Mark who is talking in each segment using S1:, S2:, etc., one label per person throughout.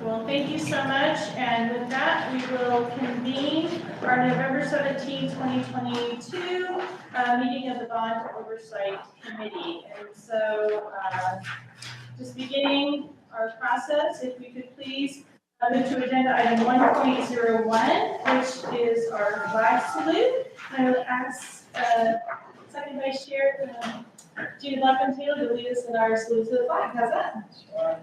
S1: Well, thank you so much. And with that, we will convene our November 17, 2022 meeting of the Bond Oversight Committee. And so just beginning our process, if we could please Move to agenda item 1.01, which is our flag salute. I will ask Second Vice Chair Judy Taylor to lead us in our salute to the flag. How's that?
S2: Sure.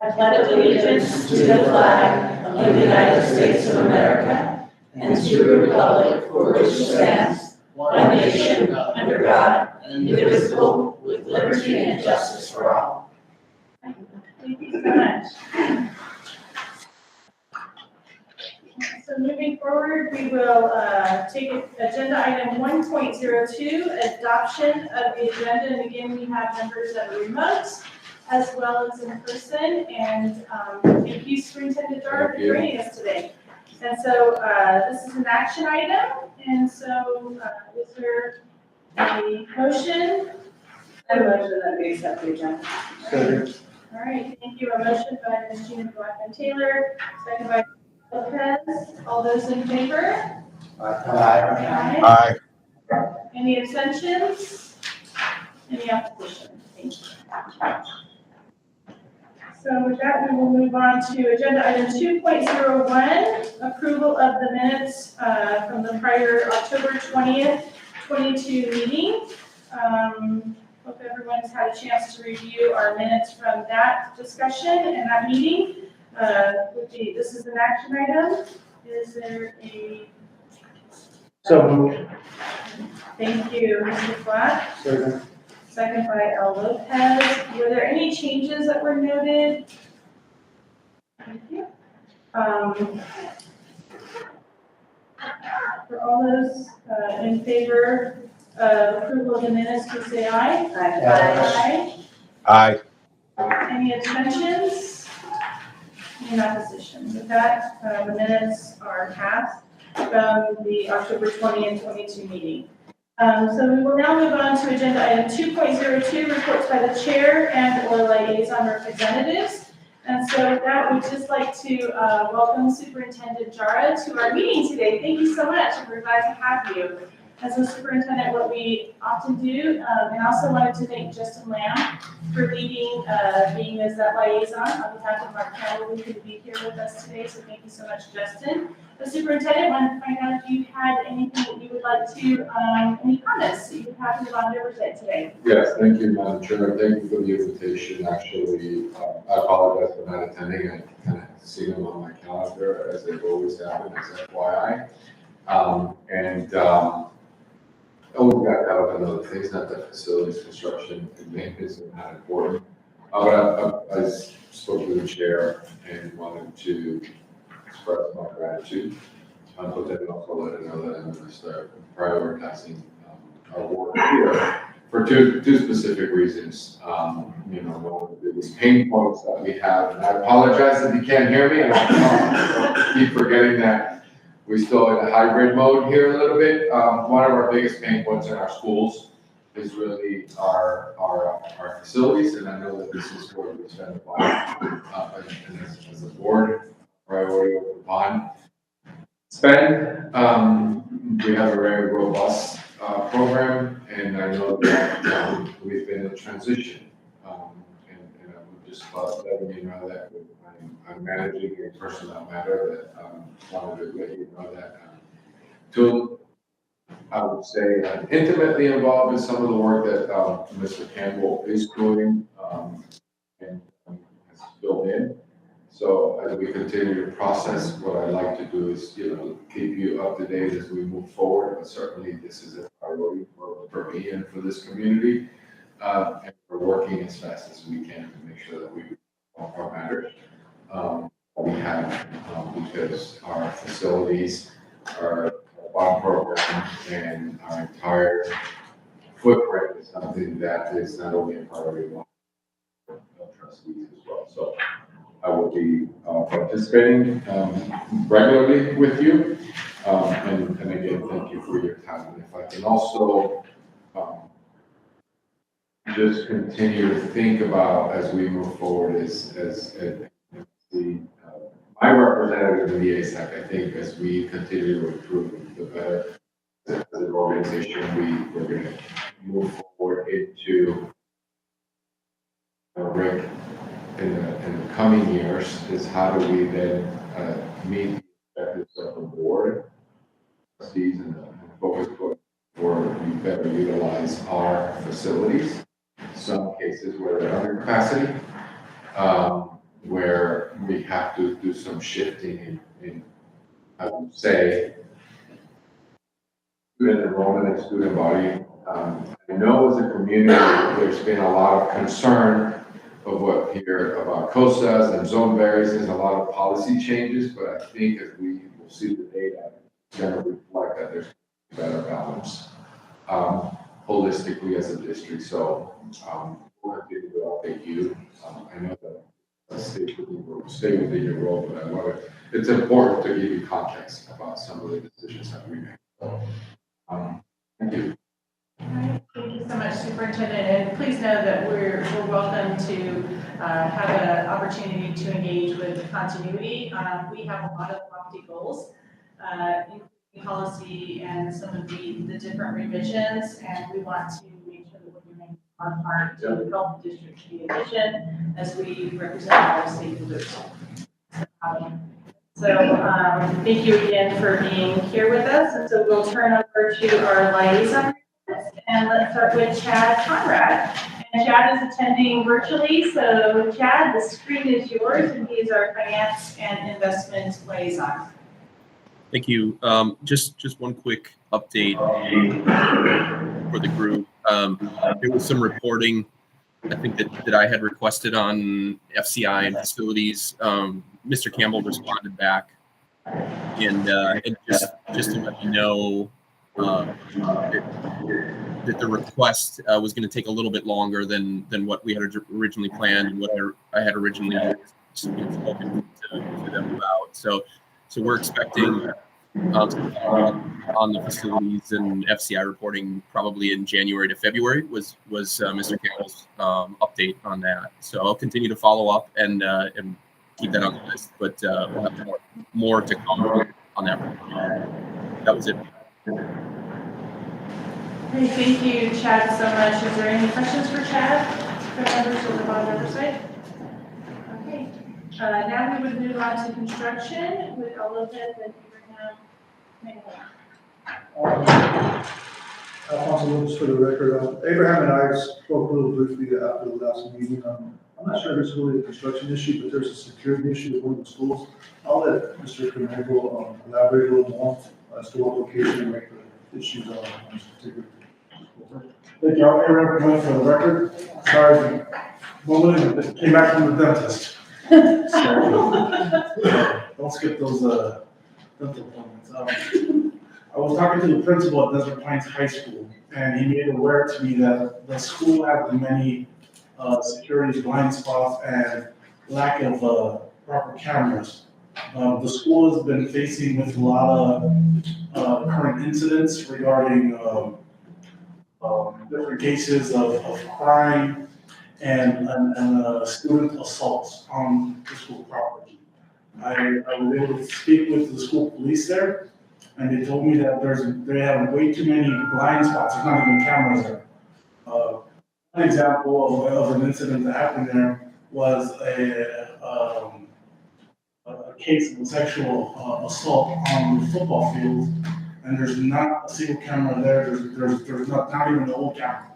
S2: I pledge allegiance to the flag of the United States of America and to the republic for which it stands, one nation, under God, indivisible, with liberty and justice for all.
S1: Thank you so much. So moving forward, we will take agenda item 1.02, adoption of the agenda. And again, we have members that are remote as well as in person. And thank you, Superintendent Jar, for joining us today. And so this is an action item. And so is there a motion?
S2: I motion that we accept the agenda.
S1: All right, thank you. A motion by Ms. Gina Taylor, second by Lopez. All those in favor?
S3: Aye.
S1: Any abstentions? Any opposition? Thank you. So with that, we will move on to agenda item 2.01, approval of the minutes from the prior October 20th, 22 meeting. Hope everyone's had a chance to review our minutes from that discussion and that meeting. This is an action item. Is there a?
S3: So moved.
S1: Thank you, Mr. Flatt.
S3: Second.
S1: Second by L. Lopez. Were there any changes that were noted? Thank you. For all those in favor of approval of the minutes, please say aye.
S2: Aye.
S3: Aye.
S1: Any abstentions? Any opposition? With that, the minutes are passed from the October 20 and 22 meeting. So we will now move on to agenda item 2.02, reports by the chair and or liaison representatives. And so with that, we'd just like to welcome Superintendent Jara to our meeting today. Thank you so much. We're glad to have you. As a superintendent, what we often do, and also wanted to thank Justin Lamb for leading, being as that liaison on behalf of Mark Campbell, who could be here with us today. So thank you so much, Justin. The superintendent wanted to find out if you had anything that you would like to, any comments that you would have about Oversight today.
S4: Yes, thank you, Madam Chair. Thank you for the invitation. Actually, I apologize for not attending. I kind of see them on my calendar as they always happen, as FYI. Always got caught up in other things, not that facilities construction and maintenance are not important. But I spoke to the chair and wanted to express my gratitude. But then also let her know that I'm going to start prioritizing our work here for two specific reasons. One of the biggest pain points that we have, and I apologize if you can't hear me, and I keep forgetting that we're still in a hybrid mode here a little bit. One of our biggest pain points in our schools is really our facilities, and I know that this is where we spend a lot, and as a board, priority over the bond spend. We have a very robust program, and I know that we've been in transition. And I'm just letting you know that I'm managing a personnel matter that wanted to let you know that. I would say I'm intimately involved in some of the work that Mr. Campbell is doing and has filled in. So as we continue to process, what I'd like to do is, keep you up to date as we move forward. But certainly, this is a priority for me and for this community, and we're working as fast as we can to make sure that we our matters. We have because our facilities, our bond program, and our entire footprint is something that is not only a priority of trustees as well. So I will be participating regularly with you. And again, thank you for your time. And if I can also just continue to think about as we move forward as my representative in the ASAC, I think as we continue to improve, the better as an organization, we're going to move forward into Rick in the coming years is how do we then meet the objectives of the board, trustees, and the focus point where we better utilize our facilities. Some cases where they're under capacity, where we have to do some shifting in I would say, student enrollment and student body. I know as a community, there's been a lot of concern of what here about COSAs and zone variances and a lot of policy changes, but I think as we will see the data, it's going to reflect that there's better balance holistically as a district. So we'll continue to update you. I know that stay within your role, but I want to, it's important to give you context about some of the decisions that we make. So, thank you.
S1: All right, thank you so much, Superintendent, and please know that we're welcome to have an opportunity to engage with continuity. We have a lot of lofty goals, including policy and some of the different revisions, and we want to make sure that we're doing our part to help the district be efficient as we represent all stakeholders. Thank you again for being here with us, and so we'll turn over to our liaison. And let's start with Chad Conrad. And Chad is attending virtually, so Chad, the screen is yours, and he is our finance and investment liaison.
S5: Thank you. Just one quick update for the group. There was some reporting, I think that I had requested on FCI and facilities. Mr. Campbell responded back, and just to let you know that the request was going to take a little bit longer than what we had originally planned and what I had originally spoken to them about. So we're expecting on the facilities and FCI reporting probably in January to February was Mr. Campbell's update on that. So I'll continue to follow up and keep that on the list, but we'll have more to come on that. That was it.
S1: Okay, thank you, Chad, so much. Is there any questions for Chad from members of the bond oversight? Okay, now we would move on to construction with Lopez and Abraham.
S6: Alfonso Lopez for the record. Abraham and I spoke a little briefly after the last meeting. I'm not sure if it's really a construction issue, but there's a security issue at one of the schools. I'll let Mr. Camargo elaborate a little more as to what location and the issues are on this particular school.
S7: Thank you. I'm Abraham for the record. Sorry, one came back from the dentist. Don't skip those dental appointments. I was talking to the principal at Desert Pines High School, and he made aware to me that the school has many security blind spots and lack of proper cameras. The school has been facing with a lot of current incidents regarding different cases of crime and student assaults on the school property. I was able to speak with the school police there, and they told me that they have way too many blind spots. There's not even cameras there. One example of an incident that happened there was a case of sexual assault on the football field, and there's not a single camera there. There's not even the old camera.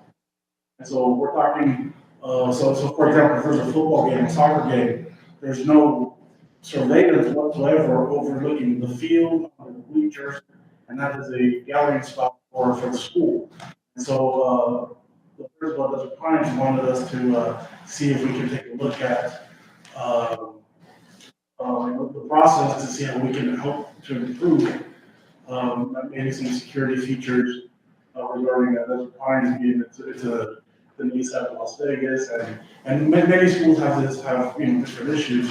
S7: And so we're talking. So for example, if there's a football game, a soccer game, there's no surveillance whatsoever overlooking the field, the bleachers, and that is a gathering spot for the school. And so the principal of Desert Pines wanted us to see if we can take a look at the process to see how we can help to improve maybe some security features regarding Desert Pines being it's the east side of Las Vegas, and many schools have different issues.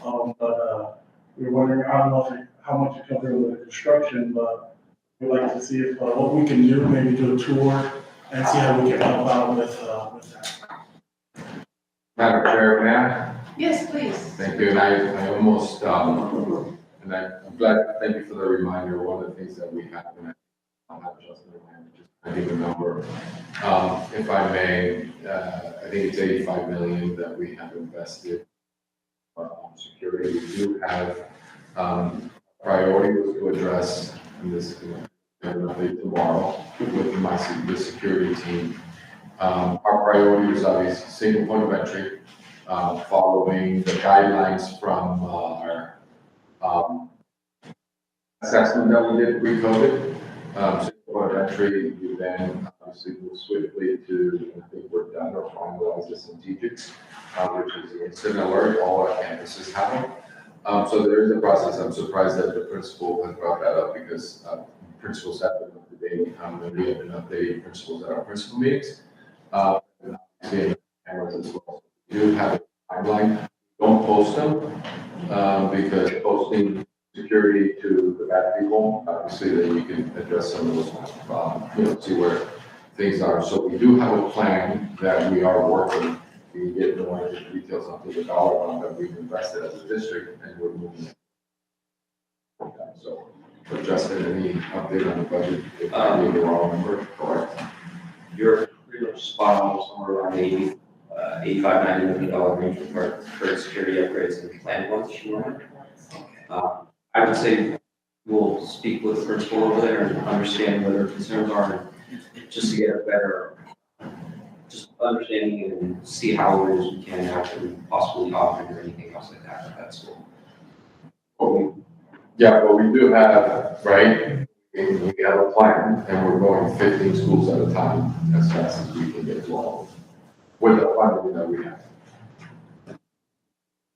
S7: But we were wondering, I don't know how much it comes with the construction, but we'd like to see if what we can do, maybe do a tour and see how we can help out with that.
S4: Madam Chair, may I?
S1: Yes, please.
S4: Thank you, and I almost, I'm glad, thank you for the reminder. One of the things that we have, and I'll have Justin remind me, just I think a number, if I may, I think it's 85 million that we have invested on security. We do have, priority was to address, and this, an update tomorrow with the security team. Our priority is obviously single point of entry, following the guidelines from our assessment that we did pre-COVID. Single point of entry, we then obviously move swiftly to, I think we're done or finalize the strategic, which is the incident alert. All our campuses have them. So there is a process. I'm surprised that the principal has brought that up because principals have been up to date, and we have been updating principals at our principal meetings. And cameras as well. We do have a timeline. Don't post them because posting security to the bad people, obviously, then you can address some of those, see where things are. So we do have a plan that we are working. We can get more into the details onto the dollar amount that we've invested as a district, and we're moving. So, Justin, any update on the budget? If I need the wrong number, correct?
S8: You're pretty much spot on, somewhere around 85, $90 million range for current security upgrades and planned ones this year. I would say we'll speak with the principal over there and understand what their concerns are, just to get a better just understanding and see how it is we can actually possibly audit or anything else like that at that school.
S4: Yeah, but we do have, right, we have a plan, and we're going 15 schools at a time as fast as we can get to all with the funding that we have.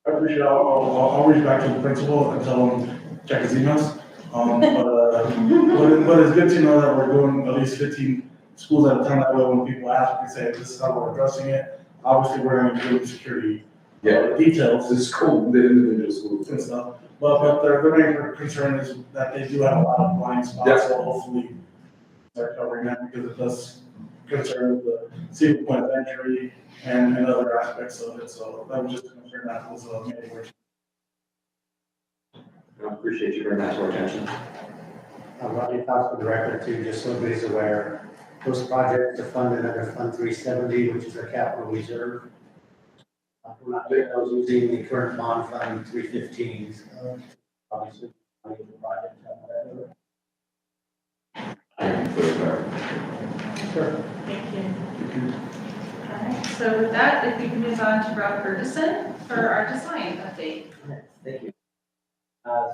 S7: I appreciate it. I'll reach back to the principal and tell him, check his emails. But it's good to know that we're doing at least 15 schools at a time. That way when people ask, we say, this is how we're addressing it. Obviously, we're going to do the security details.
S4: The school, the individual schools.
S7: And stuff. But their main concern is that they do have a lot of blind spots, so hopefully they're covering that because it does concern the single point of entry and other aspects of it. So that was just a concern that was made.
S8: I appreciate you bringing that to our attention.
S2: Rodney Fox for the record too, just so everybody's aware, those projects are funded under Fund 370, which is our capital reserve. We're not using the current bond fund 315. Obviously, the project. Sure.
S1: Thank you. All right, so with that, if we can move on to Rob Ferguson for our design update.
S9: Thank you.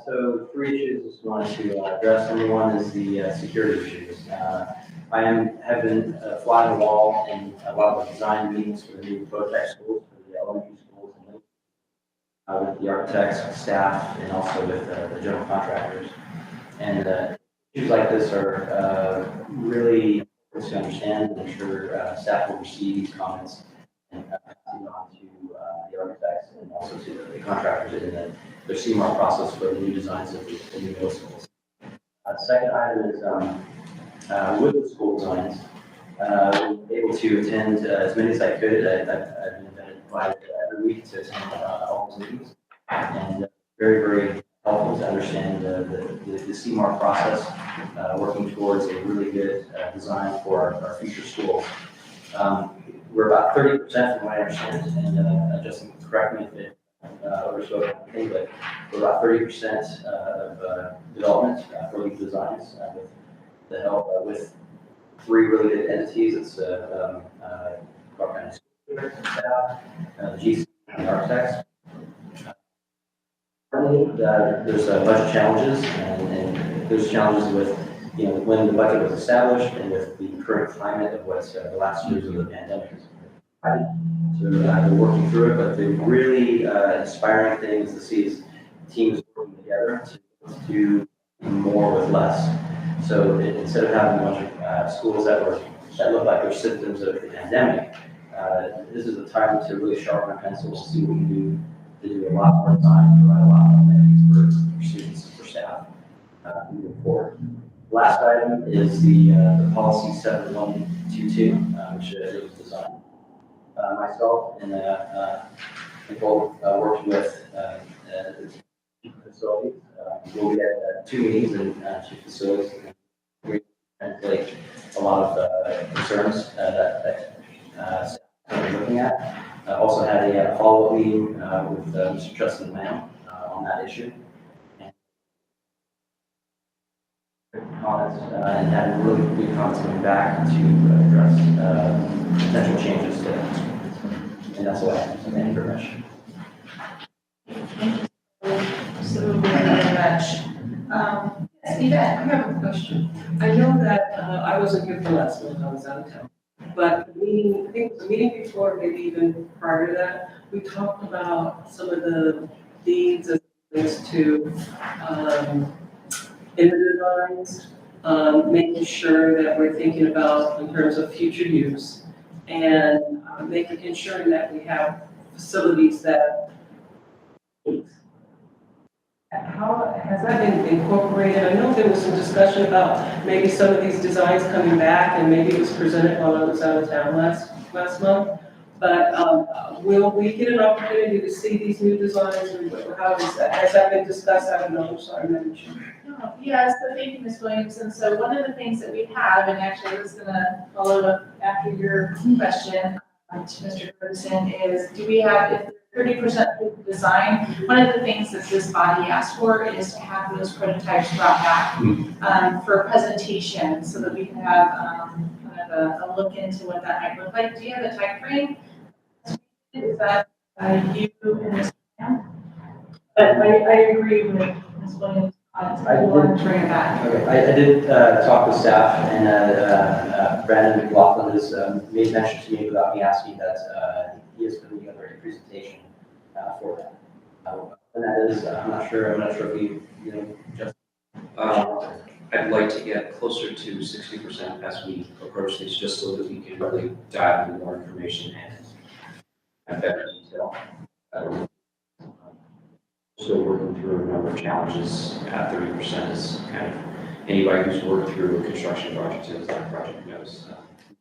S9: So 3 issues I just wanted to address. Number 1 is the security issues. I have been fly on the wall in a lot of the design meetings for the new project schools, for the elementary schools, and with the architects, staff, and also with the general contractors. And issues like this are really important to understand, and I'm sure staff will receive these comments and pass them on to the architects and also to the contractors in their CMAR process for the new designs of the new middle schools. The second item is with the school designs, able to attend as many as I could. I've been invited every week to attend all those meetings, and very, very helpful to understand the CMAR process, working towards a really good design for our future schools. We're about 30% from what I understand, and Justin, correct me if it overspoke anything, but we're about 30% of development for these designs with the help with 3 really good entities. It's Clark County School District staff, the GC, and the architects. There's budget challenges, and there's challenges with when the budget was established and with the current climate of what the last years of the pandemic is. So we're working through it, but the really inspiring thing is to see is teams working together to do more with less. So instead of having a bunch of schools that look like they're symptoms of the pandemic, this is a time to really sharpen our pencils, see what we can do to do a lot more time, provide a lot more amenities for students and for staff moving forward. Last item is the policy 7122, which was designed. Myself and Nicole worked with chief facilities. We'll be at 2 meetings in chief facilities and translate a lot of concerns that staff we're looking at. Also had a follow-up meeting with Mr. Justin Lamb on that issue. Comments and had really good comments coming back to address potential changes to it. And that's what I have. Thank you very much.
S1: So very much. Steve,
S2: I have a question. I know that I wasn't here for last month, I was out of town. But the meeting, I think it was a meeting before, maybe even prior to that, we talked about some of the deeds as it relates to in the designs, making sure that we're thinking about in terms of future use and ensuring that we have facilities that. How has that been incorporated? I know there was some discussion about maybe some of these designs coming back, and maybe it was presented while I was out of town last month. But will we get an opportunity to see these new designs, or how is that? Has that been discussed? I don't know, sorry, Madam Chair.
S1: Oh, yeah, so thank you, Ms. Williamson. So one of the things that we have, and actually I was gonna follow up after your question to Mr. Ferguson, is do we have, if 30% design, one of the things that this body asked for is to have those prototypes brought back for presentation so that we can have kind of a look into what that might look like. Do you have a time frame? Is that you and Ms. Graham? But I agree with Ms. Williams. I want to bring it back.
S9: Okay, I did talk with staff, and Brandon McLaughlin has made mention to me about me asking that he is putting together a presentation for that. And that is, I'm not sure if you just.
S8: I'd like to get closer to 60% as we approach this, just so that we can really dive into more information and have better detail. Still working through a number of challenges. At 30% is kind of anybody who's worked through a construction project and that project knows.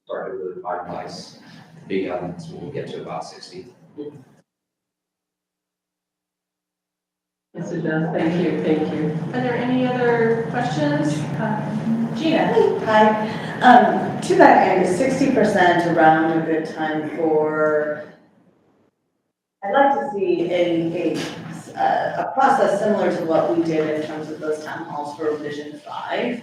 S8: Start to really finalize the big elements when we get to about 60.
S2: Yes, it does. Thank you. Thank you.
S1: Are there any other questions? Gina?
S10: Hi. To that end, is 60% around a good time for, I'd like to see a process similar to what we did in terms of those town halls for Vision 5,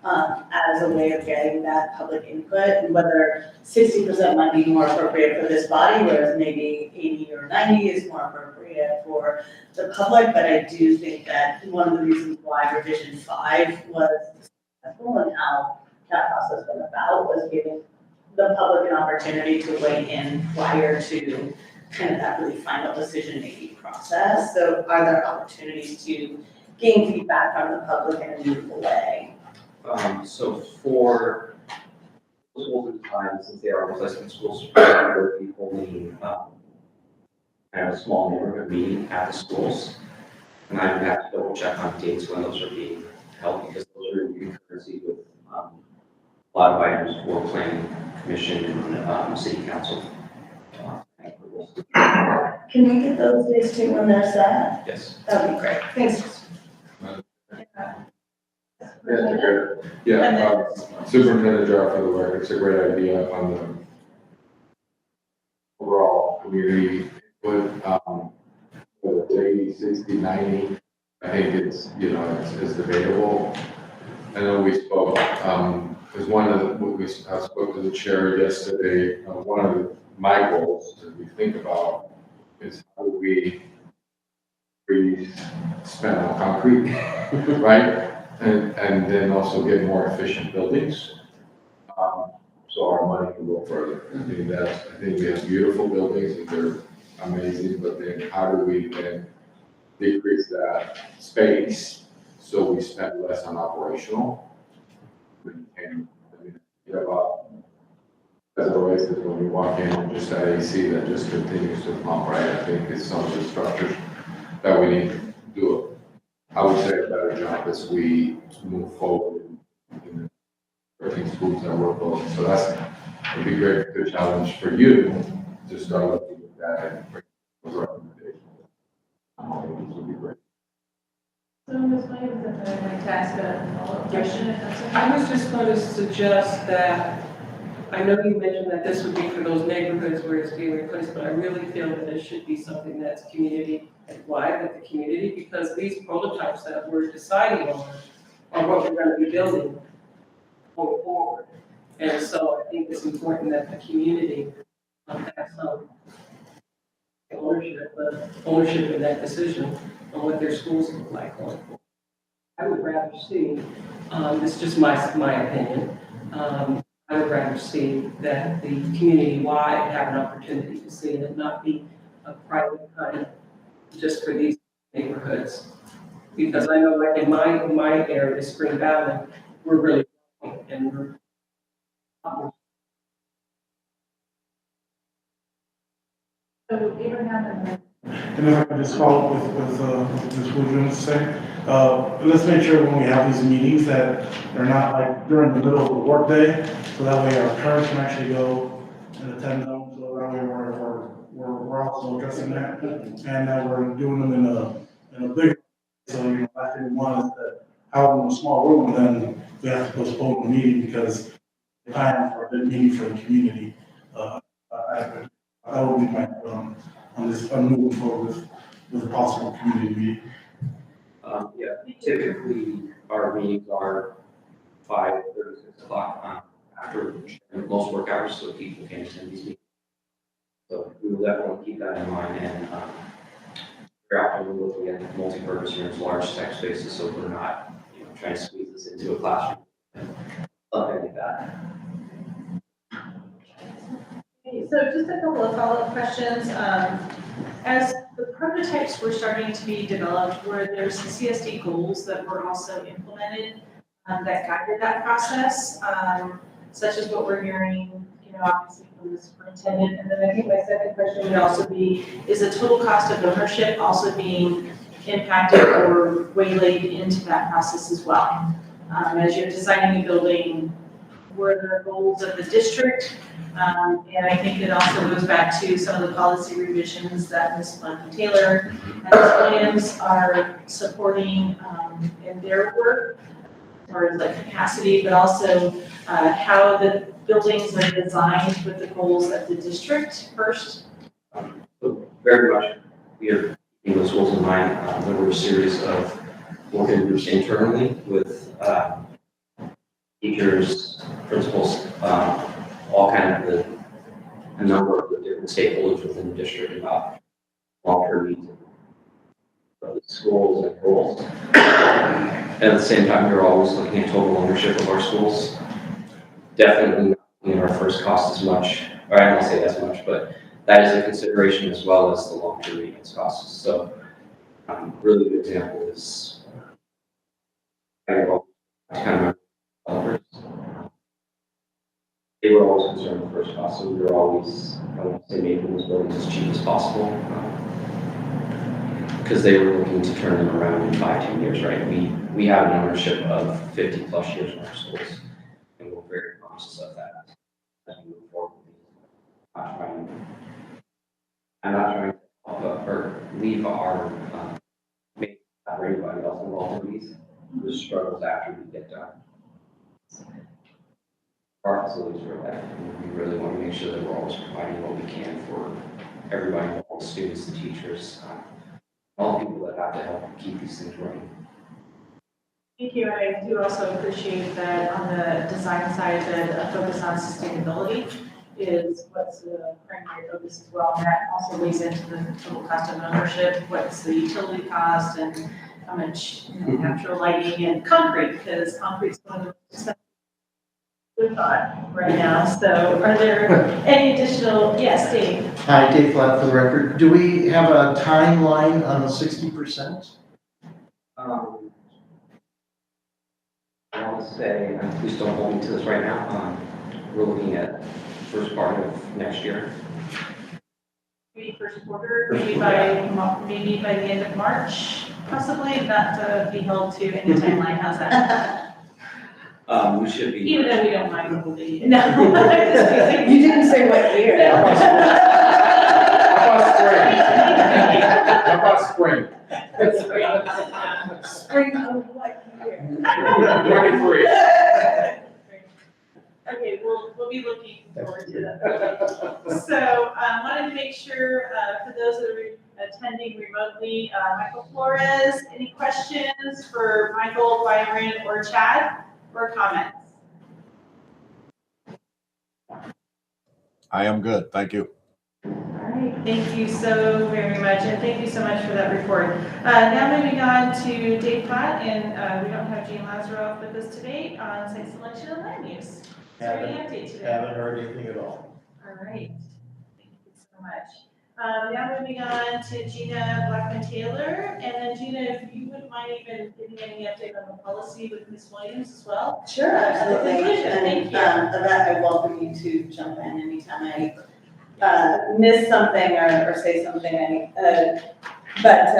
S10: as a way of getting that public input, and whether 60% might be more appropriate for this body, whereas maybe 80 or 90 is more appropriate for the public. But I do think that one of the reasons why Revision 5 was successful and how that process went about was giving the public an opportunity to weigh in prior to kind of that really final decision-making process. So are there opportunities to gain feedback from the public in a meaningful way?
S8: So for schools and times, since they are replacement schools, there will be only kind of a small neighborhood meeting at the schools. And I would have to double check on dates when those are being held, because those are in concurrency with a lot of items for planning commission and city council.
S10: Can we get those days too when they're set?
S8: Yes.
S10: That'd be great. Thanks.
S4: Yeah, Superintendent Jar, for the record, it's a great idea on the overall community input, whether it's 80, 60, 90, I think it's, it's debatable. I know we spoke, because I spoke to the chair yesterday, one of my goals that we think about is how do we spend on concrete, right? And then also get more efficient buildings, so our money can go further. I think we have beautiful buildings and they're amazing, but then how do we then decrease that space so we spend less on operational? And as always, is when we walk in and just that AC that just continues to pump, right? I think it's some of the structures that we need to do, I would say, a better job as we move forward in the working schools that we're building. So it'd be great, good challenge for you to start looking at that and bring those recommendations. This would be great.
S1: So Ms. Williams, if I'd like to ask a follow-up question, if that's okay.
S2: I was just going to suggest that I know you mentioned that this would be for those neighborhoods where it's being replaced, but I really feel that this should be something that's community-wide with the community, because these prototypes that we're deciding on are what we're gonna be building going forward. And so I think it's important that the community have some ownership in that decision on what their schools look like going forward. I would rather see, it's just my opinion, I would rather see that the community-wide have an opportunity to see it, not be a private kind just for these neighborhoods. Because I know like in my area, Spring Valley, we're really, and we're.
S1: So Abraham
S7: And if I can just follow up with Ms. Williams saying, let's make sure when we have these meetings that they're not like during the middle of the workday, so that way our parents can actually go and attend them, so that way we're also addressing that. And that we're doing them in a big, so you know, last thing we want is that out in a small room, and then we have to postpone the meeting because the time for the meeting for the community. That would be my, I'm moving forward with a possible community meeting.
S8: Yeah, typically our meetings are 5:30, 6 o'clock after most work hours, so people can attend these meetings. So we will definitely keep that in mind, and we're often looking at multi-purpose rooms, large tech spaces, so we're not, you know, trying to squeeze this into a classroom, something like that.
S1: So just a couple of follow-up questions. As the prototypes were starting to be developed, were there some CSD goals that were also implemented that guided that process, such as what we're hearing, you know, obviously from the superintendent? And then I think my second question would also be, is the total cost of ownership also being impacted or waylaid into that process as well? As you're designing a building, were there goals of the district? And I think it also goes back to some of the policy revisions that Ms. Blunt Taylor and Ms. Williams are supporting in their work, as far as like capacity, but also how the buildings are designed with the goals of the district first.
S8: So very much, we are keeping those goals in mind. There were a series of working groups internally with teachers, principals, all kind of a number of the different stakeholders within the district about long-term needs of the schools and goals. And at the same time, we're always looking at total ownership of our schools. Definitely not looking at our first cost as much, or I don't want to say as much, but that is a consideration as well as the long-term maintenance costs. So, really good example is kind of developers. They were always concerned with first cost, so we were always, I want to say, making those buildings as cheap as possible. Because they were looking to turn them around in 5-10 years, right? We have an ownership of 50 plus years in our schools, and we're very conscious of that as we move forward. I'm not trying to help or leave our make for anybody else involved in these. The struggles after we get done. Our facilities for that, and we really want to make sure that we're always providing what we can for everybody, all the students, the teachers, all the people that have to help keep these things running.
S1: Thank you. I do also appreciate that on the design side, that a focus on sustainability is what's the primary focus as well. And that also leads into the total cost of ownership, what's the utility cost, and how much natural lighting and concrete, because concrete's one of the expensive thought right now. So are there any additional, yes, Dave?
S3: Hi, Dave Flatt for the record. Do we have a timeline on the 60%?
S8: I want to say, and please don't hold me to this right now, we're looking at first part of next year.
S1: Maybe first quarter, maybe by the end of March, possibly, not to be held to any timeline. How's that?
S8: We should be.
S1: Even though we don't mind the lead. No. Just kidding.
S10: You didn't say what year.
S4: How about spring?
S10: Spring of what year?
S4: 23.
S1: Okay, we'll be looking forward to that. So, wanted to make sure, for those that are attending remotely, Michael Flores, any questions for Michael, Byron, or Chad, or comments?
S11: I am good, thank you.
S1: All right, thank you so very much, and thank you so much for that report. Now moving on to Dave Platt, and we don't have Gene Lazaroff with us today on site selection and land use. Is there any update today?
S3: Haven't heard anything at all.
S1: All right, thank you so much. Now moving on to Gina Blackman-Taylor, and then Gina, if you wouldn't mind even giving any update on the policy with Ms. Williams as well?
S10: Sure, absolutely.
S1: Thank you.
S10: And Yvette, I welcome you to jump in anytime I miss something or say something. But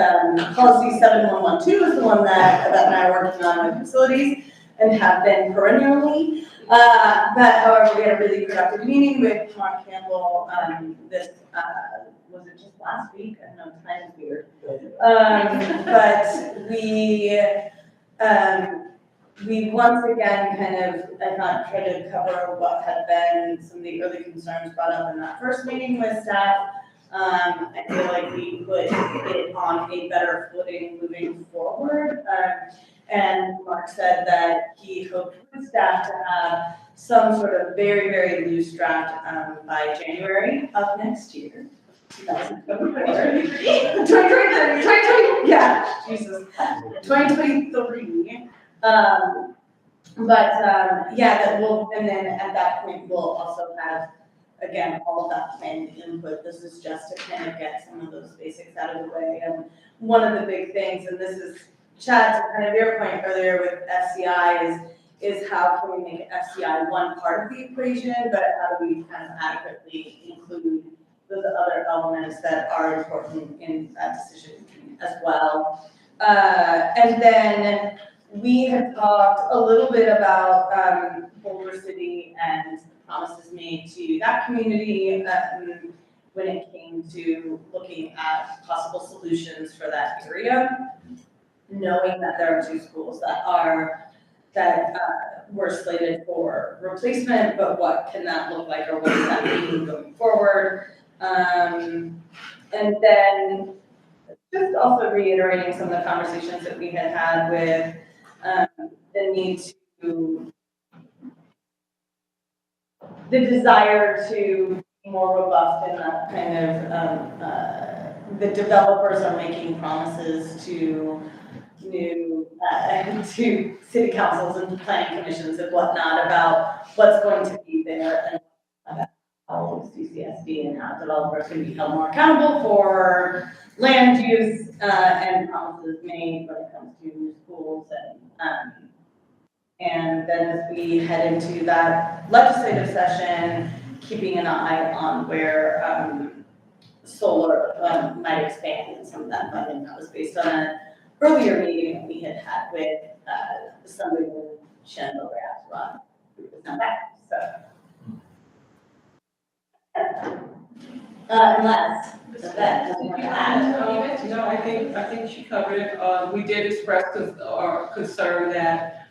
S10: policy 7112 is the one that Yvette and I are working on with facilities and have been perennially. But however, we had a really productive meeting with Mark Campbell, was it just last week? I don't know, time is weird. But we once again kind of, I thought, tried to cover what had been some of the early concerns brought up in that first meeting with staff. I feel like we put it on a better footing moving forward. And Mark said that he hoped with staff to have some sort of very, very loose draft by January of next year. 2023, yeah, Jesus, 2023. Yeah, that will, and then at that point, we'll also have, again, all of that planned input. This is just to kind of get some of those basics out of the way. And one of the big things, and this is Chad, to kind of your point earlier with FCI, is how can we make FCI one part of the equation, but how do we kind of adequately include those other elements that are important in that decision as well. And then we had talked a little bit about Boulder City and promises made to that community when it came to looking at possible solutions for that area, knowing that there are two schools that were slated for replacement, but what can that look like, or what does that mean going forward? And then just also reiterating some of the conversations that we had had with the need to, the desire to be more robust in that kind of, the developers are making promises to to city councils and planning commissions and whatnot about what's going to be there and about how CCSD and how developers can be held more accountable for land use and promises made when it comes to schools and then as we head into that legislative session, keeping an eye on where solar might expand and some of that funding that was based on an earlier meeting that we had with somebody in Shenandoah Gas Run, who was not back, so. Unless that doesn't want to add.
S2: No, I think she covered it. We did express our concern that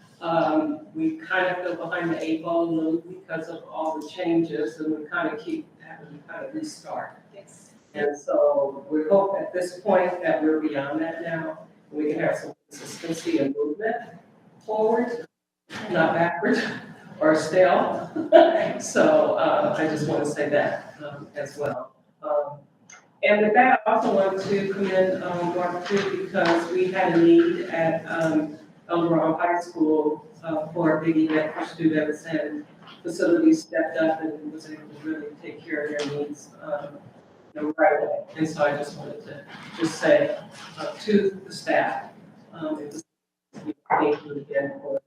S2: we kind of feel behind the eight ball a little because of all the changes, and we kind of keep having to kind of restart.
S1: Yes.
S2: And so we hope at this point that we're beyond that now. We can have some consistency and movement forward, not backwards or stale. So I just want to say that as well. And with that, I also want to commend Mark too, because we had a need at El Dorado High School for a big event for students, and facilities stepped up and was able to really take care of their needs right away. And so I just wanted to just say to the staff, thank you again for.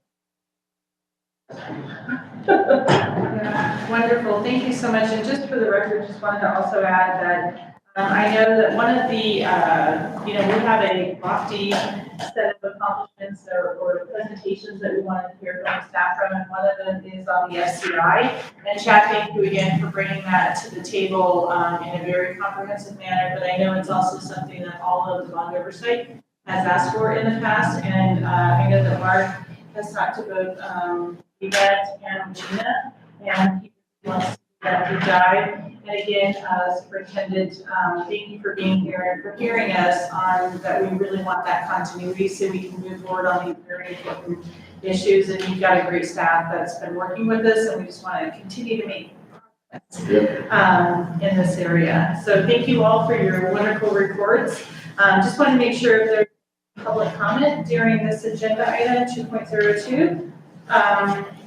S1: Yeah, wonderful, thank you so much. And just for the record, just wanted to also add that I know that one of the, we have a lofty set of accomplishments or presentations that we wanted to hear from staff from, and one of them is on the FCI. And Chad, thank you again for bringing that to the table in a very comprehensive manner, but I know it's also something that all of the bond oversight has asked for in the past, and I know that Mark has talked to both Yvette and Gina, and he wants to do that deep dive. And again, Superintendent, thank you for being here and for hearing us on that. We really want that continuity so we can move forward on these very important issues. And you've got a great staff that's been working with us, and we just want to continue to make in this area. So thank you all for your wonderful reports. Just want to make sure if there's public comment during this agenda item 2.02.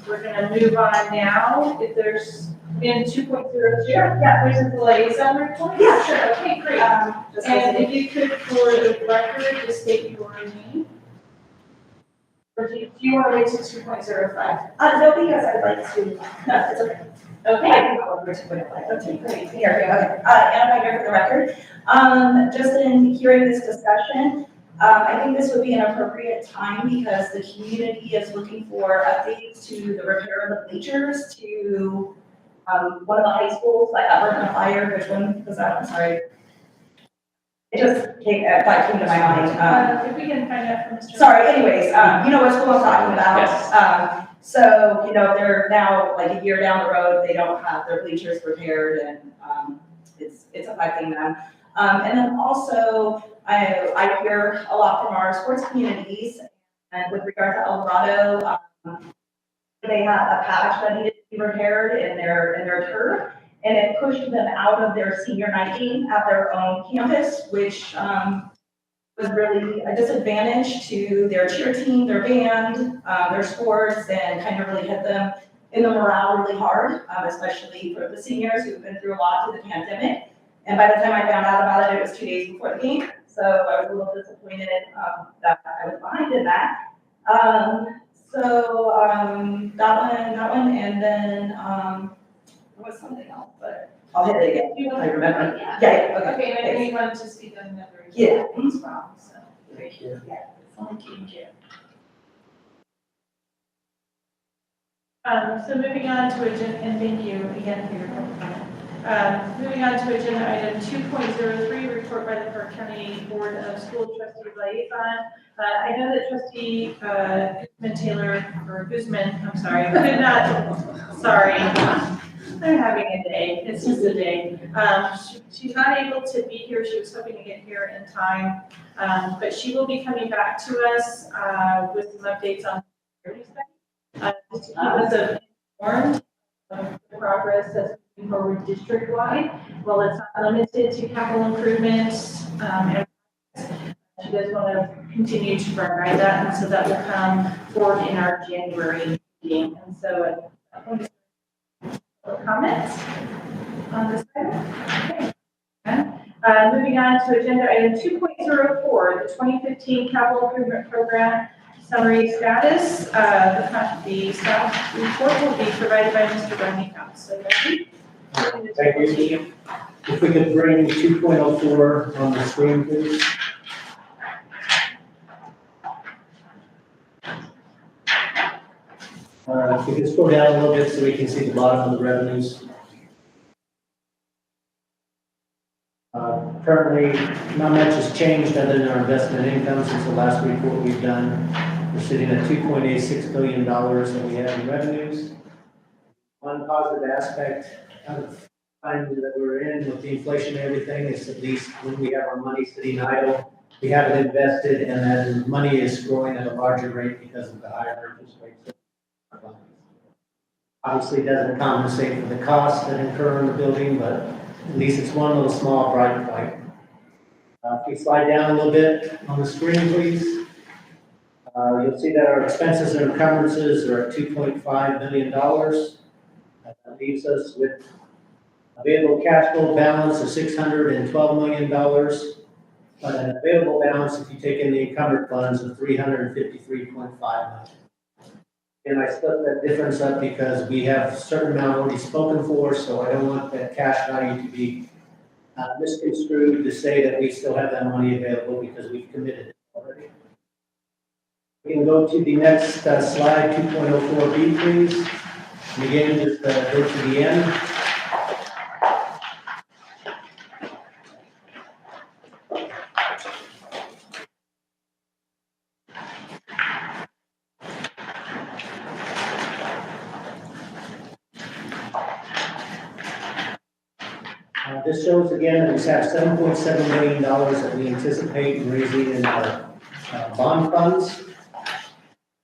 S1: We're going to move on now. If there's in 2.02, yeah, there's a liaison report. Yeah, sure. Okay, great. And if you could, for the record, just state your name. Or do you want to wait to 2.05?
S2: No, because I'd like to, no, it's okay.
S1: Okay.
S2: I can go over to 2.05. Okay, great. Here, okay. Anna Meyer for the record. Just in hearing this discussion, I think this would be an appropriate time because the community is looking for updates to the repair of the bleachers to one of the high schools that got burned in a fire. Which one was that? I'm sorry. It just came to my mind.
S1: If we can find out from Mr.
S2: Sorry, anyways, you know what school I'm talking about?
S8: Yes.
S2: So, you know, they're now like a year down the road, they don't have their bleachers repaired and, it's affecting them. And then also, I hear a lot from our sports communities, and with regard to Eldorado, they had a patch that needed to be repaired in their turf, and it pushed them out of their senior night game at their own campus, which, was really a disadvantage to their cheer team, their band, their sports, and kind of really hit them in the morale really hard, especially for the seniors who've been through a lot through the pandemic. And by the time I found out about it, it was 2 days before the game. So I was a little disappointed that I was behind in that. That one, and then there was something else, but I'll hit it again.
S1: You want
S2: I
S1: to-
S2: remember.
S1: Yeah.
S2: Yeah, okay.
S1: Okay, and I know you wanted to speak on another.
S2: Yeah.
S1: As well, so.
S2: Right here. Yeah.
S1: Thank you. So moving on to agenda, and thank you again for your public comment. Moving on to agenda item 2.03, report by the Park County Board of School Trustees Liaison. I know that Trustee Guzman, I'm sorry, could not, sorry. I'm having a day, it's just a day. She's not able to be here, she was hoping to get here in time, but she will be coming back to us with some updates on the security study. Just to keep us informed of the progress that's moving forward district-wide. While it's not limited to capital improvements, she does want to continue to provide that, and so that will come forward in our January meeting. And so comments on this item? Okay. Moving on to agenda item 2.04, the 2015 capital improvement program summary status. The staff report will be provided by Mr. Rodney Counts. So,
S11: Thank you. If we could bring 2.04 on the screen, please. If we can scroll down a little bit so we can see the bottom of the revenues. Currently, not much has changed other than our investment income since the last report we've done. We're sitting at $2.86 billion that we have in revenues. One positive aspect of the time that we're in with the inflation and everything is at least when we have our money sitting idle, we have it invested, and then money is growing at a larger rate because of the higher interest rates. Obviously, it doesn't compensate for the costs that incur in the building, but at least it's one little small bright light. If we slide down a little bit on the screen, please. You'll see that our expenses and encumbrances are at $2.5 million. That leaves us with available cash flow balance of $612 million, but an available balance if you take in the encumbered funds of $353.5 million. And I split that difference up because we have a certain amount already spoken for, so I don't want that cash value to be misconstrued to say that we still have that money available because we've committed it already. We can go to the next slide, 2.04B, please. And again, just go to the end. This shows again that we have $7.7 million that we anticipate raising in our bond funds.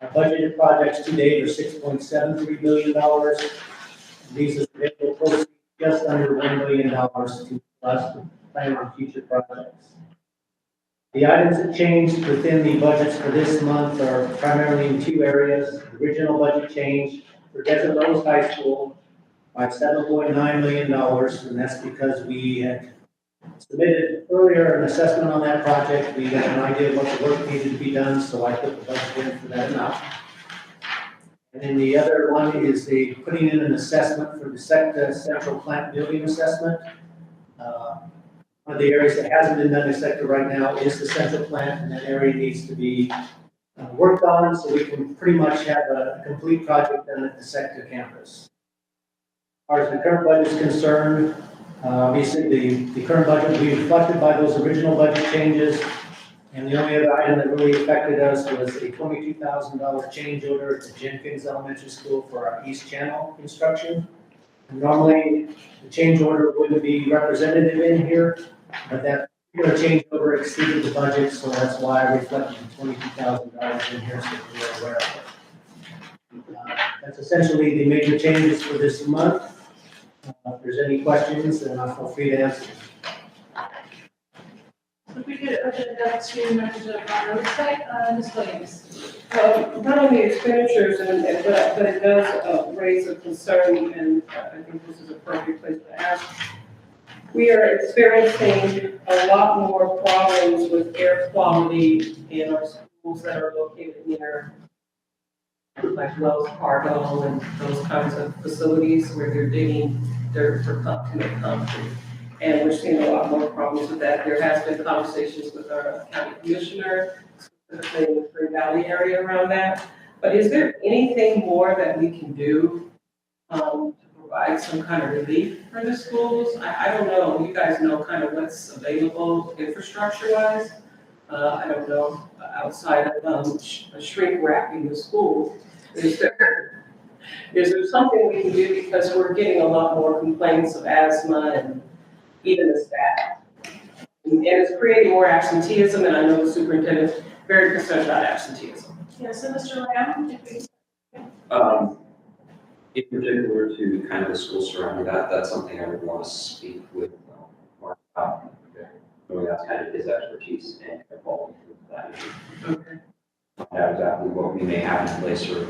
S11: Our budgeted projects to date are $6.73 billion. These are available proceeds just under $1 billion to us to plan on future projects. The items that changed within the budgets for this month are primarily in two areas. The original budget change for Desert Rose High School by $7.9 million, and that's because we had submitted earlier an assessment on that project. We got an idea of what the work needed to be done, so I put the budget in for that amount. And then the other one is putting in an assessment for the central plant building assessment. One of the areas that hasn't been done in sector right now is the central plant, and that area needs to be worked on so we can pretty much have a complete project done at the sector campus. As far as the current budget is concerned, obviously the current budget will be reflected by those original budget changes. And the only other item that really affected us was a $22,000 change order to Jenkins Elementary School for our East Channel construction. Normally, the change order wouldn't be representative in here, but that particular change order exceeded the budget, so that's why I reflected the $22,000 in here so we're aware of it. That's essentially the major changes for this month. If there's any questions, then I'll feel free to answer.
S1: If we could open it up to members of our oversight, Ms. Williams.
S2: Not only expenditures, but it does raise a concern, and I think this is a perfect place to ask. We are experiencing a lot more problems with air quality in our schools that are located near, like Wells Fargo and those kinds of facilities where they're digging dirt for to make concrete. And we're seeing a lot more problems with that. There has been conversations with our county commissioner, specifically in the Spring Valley area around that. But is there anything more that we can do to provide some kind of relief for the schools? I don't know. You guys know kind of what's available infrastructure-wise. I don't know, outside of shrink wrapping the schools. Is there something we can do, because we're getting a lot more complaints of asthma and even the staff. And it's creating more absenteeism, and I know the superintendent's very concerned about absenteeism.
S1: Yeah, so Mr. Lamb, if we.
S8: In particular to kind of the schools surrounding that, that's something I would want to speak with Mark about. Knowing that's kind of his expertise and involvement with that issue.
S2: Okay.
S8: Find out exactly what we may have in place or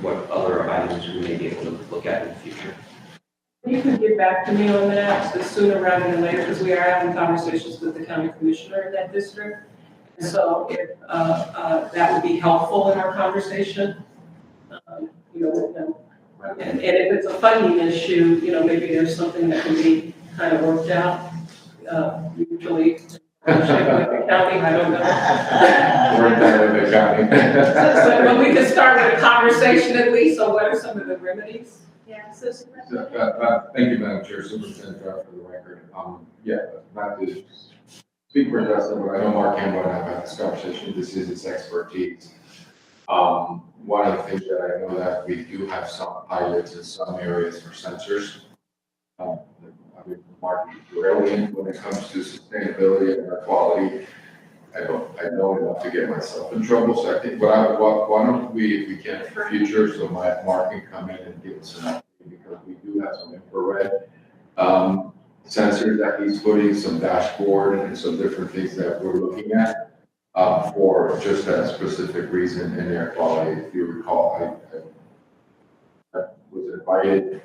S8: what other items we may be able to look at in the future.
S2: You can get back to me on that sooner rather than later, because we are having conversations with the county commissioner in that district. And so if that would be helpful in our conversation, with them. And if it's a funding issue, maybe there's something that can be kind of worked out, usually with the county, I don't know.
S4: Work that with the county.
S2: But we could start with a conversation at least on what are some of the remedies.
S1: Yeah, so.
S4: Thank you, Madam Chair, Superintendent Trout, for the record. Not to speak for Justin, but I know Mark Campbell and I have had this conversation. This is his expertise. One of the things that I know that we do have some pilots in some areas for sensors. Mark is brilliant when it comes to sustainability and air quality. I know enough to get myself in trouble, so I think why don't we, if we can, for future, so Mark can come in and give us an update, because we do have some infrared sensors that he's putting, some dashboard and some different things that we're looking at for just that specific reason in air quality. If you recall, I was invited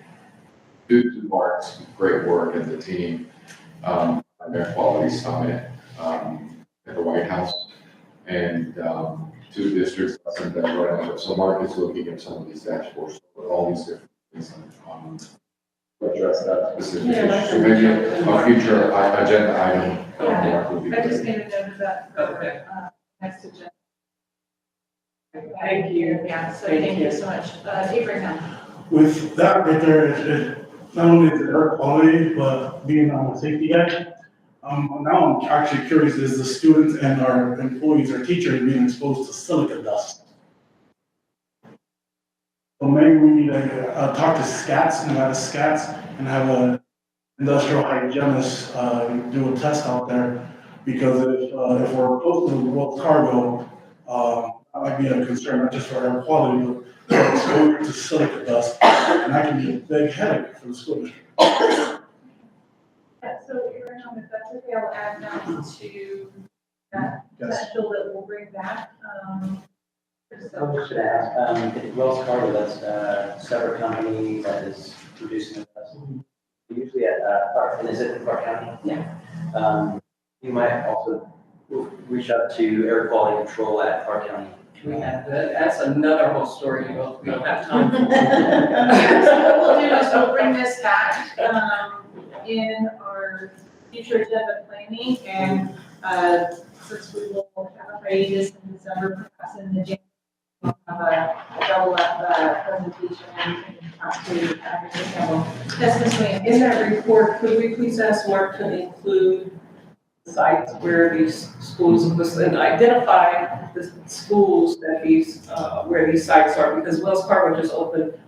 S4: to Mark's great work and the team on air quality summit at the White House, and two districts sent that right up. So Mark is looking at some of these dashboards, all these different things to address that specific issue. So maybe a future agenda item. Mark would be
S1: I just
S4: great.
S1: made a note of that.
S2: Okay.
S1: Next agenda.
S2: Thank you.
S1: Yeah, so thank you so much. Abraham.
S7: With that right there, it not only is it air quality, but being on a safety guy. Now I'm actually curious, is the students and our employees, our teachers being exposed to silica dust? So maybe we need to talk to SCATS and have a SCATS and have a industrial hygienists do a test out there, because if we're close to Wells Fargo, that might be a concern, not just for air quality, but for exposure to silica dust, and that can be a big headache for the school district.
S1: Yeah, so Aaron, if that's okay, I'll add that to that bill that we'll bring back.
S9: I should ask, Wells Fargo, that's a separate company that is producing the dust. Usually at, Clark, and is it in Clark County? Yeah. You might also reach out to air quality control at Clark County.
S2: We have, that's another whole story, we don't have time for.
S1: So what we'll do is we'll bring this back, in our future agenda planning, and, since we will have a hiatus in December, perhaps in the January, we'll have a double up, presentation and talk to December.
S2: Yes, Ms. Wayne, in that report, could we please ask Mark to include sites where these schools, and identify the schools that these, where these sites are, because Wells Fargo just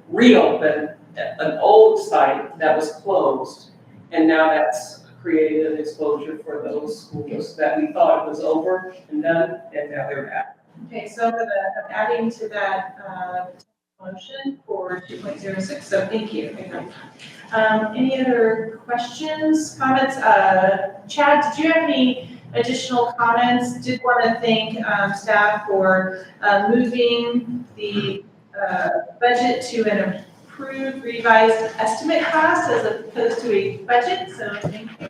S2: reopened an old site that was closed, and now that's created an exposure for those schools that we thought was over and done, and now they're back.
S1: Okay, so I'm adding to that, motion for 2.06, so thank you. Any other questions, comments? Chad, did you have any additional comments? Did want to thank staff for moving the budget to an approved revised estimate cost as opposed to a budget, so thank you.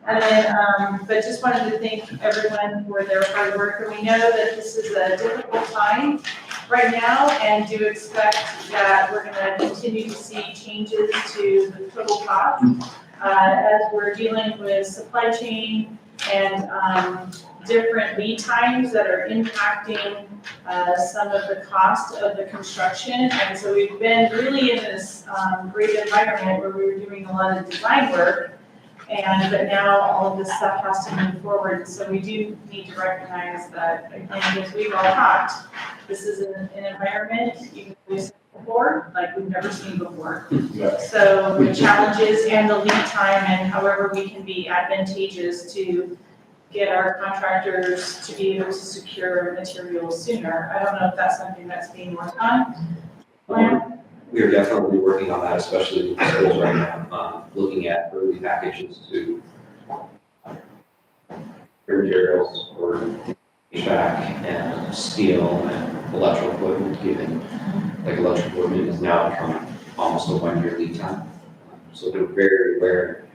S1: And then, but just wanted to thank everyone for their hard work, and we know that this is a difficult time right now, and do expect that we're gonna continue to see changes to the total cost, as we're dealing with supply chain and, different lead times that are impacting, some of the cost of the construction. And so we've been really in this, great environment where we were doing a lot of design work, but now all of this stuff has to move forward. So we do need to recognize that, again, as we've all talked, this is an environment, even we've seen before, like we've never seen before. So the challenges and the lead time, and however we can be advantageous to get our contractors to be able to secure materials sooner. I don't know if that's something that's being worked on.
S8: We are definitely working on that, especially with the schools right now, looking at early packages to materials for HVAC and steel and electrical equipment, given like electrical equipment is now becoming almost a 1-year lead time. So they're very aware,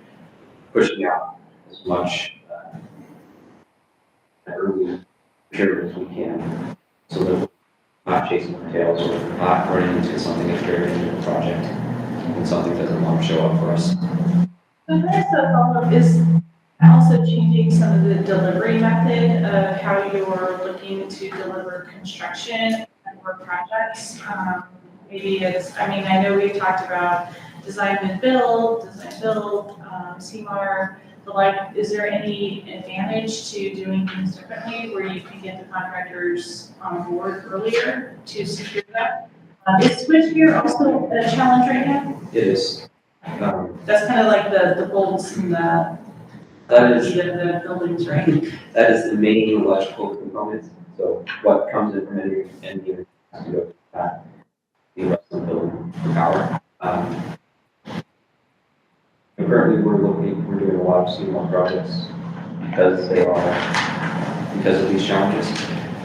S8: pushing out as much early materials as we can, so that we're not chasing our tails or not running into something at the very end of the project and something doesn't want to show up for us.
S1: So can I ask a follow-up, is also changing some of the delivery method of how you're looking to deliver construction and work projects? Maybe it's, I know we've talked about design build, CMAR, but like, is there any advantage to doing things differently where you can get the contractors on board earlier to secure that? Is switchgear also a challenge right now?
S8: It is.
S1: That's kind of like the bolts and the the buildings, right?
S8: That is the main electrical component. So what comes in from engineering has to go to that, the rest of the building for power. And currently we're doing a lot of CMOS projects because of these challenges.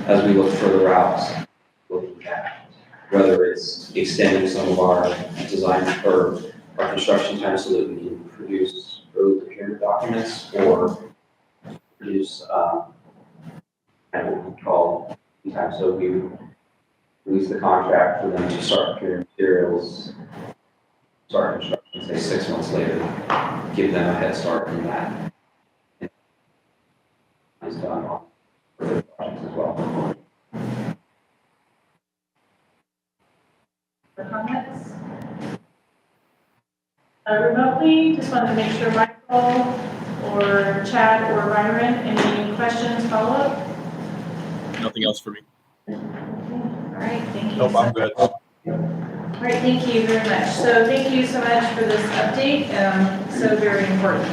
S8: As we look further out, looking at whether it's extending some of our design or our construction time so that we can produce early procurement documents or produce what we call lead time. So we release the contract for them to start procuring materials, start construction, say 6 months later, give them a head start in that. Is done on further projects as well.
S1: Comments? Remotely, just wanted to make sure Michael or Chad or Byron, any questions, follow up?
S5: Nothing else for me.
S1: All right, thank you.
S5: Nope, I'm good.
S1: All right, thank you very much. So thank you so much for this update, so very important.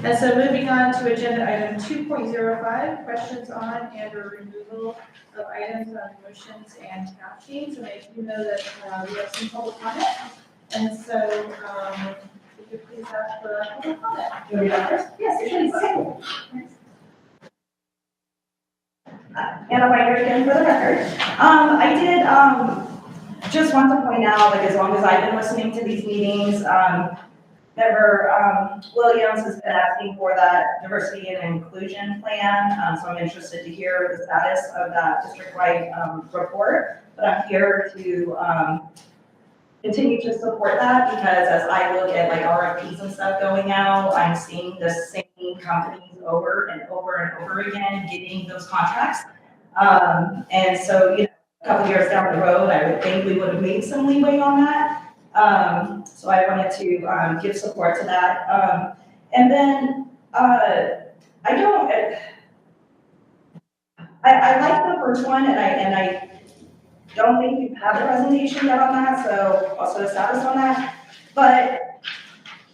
S1: And so moving on to agenda item 2.05, questions on and or removal of items on motions and taskings. And I do know that we have some public comment. And so if you could please ask for public comment.
S2: Do you want me to go first? Yes, please. Anna Weiner again for the record. I did, just want to point out, like, as long as I've been listening to these meetings, Member, Williams has been asking for that diversity and inclusion plan, so I'm interested to hear the status of that district-wide, report. But I'm here to, continue to support that, because as I look at like RFPs and stuff going out, I'm seeing the same companies over and over and over again getting those contracts. And so, you know, a couple years down the road, I would think we would have made some leeway on that. So I wanted to give support to that. And then I like the first one, and I don't think you've had the presentation yet on that, so also a status on that. But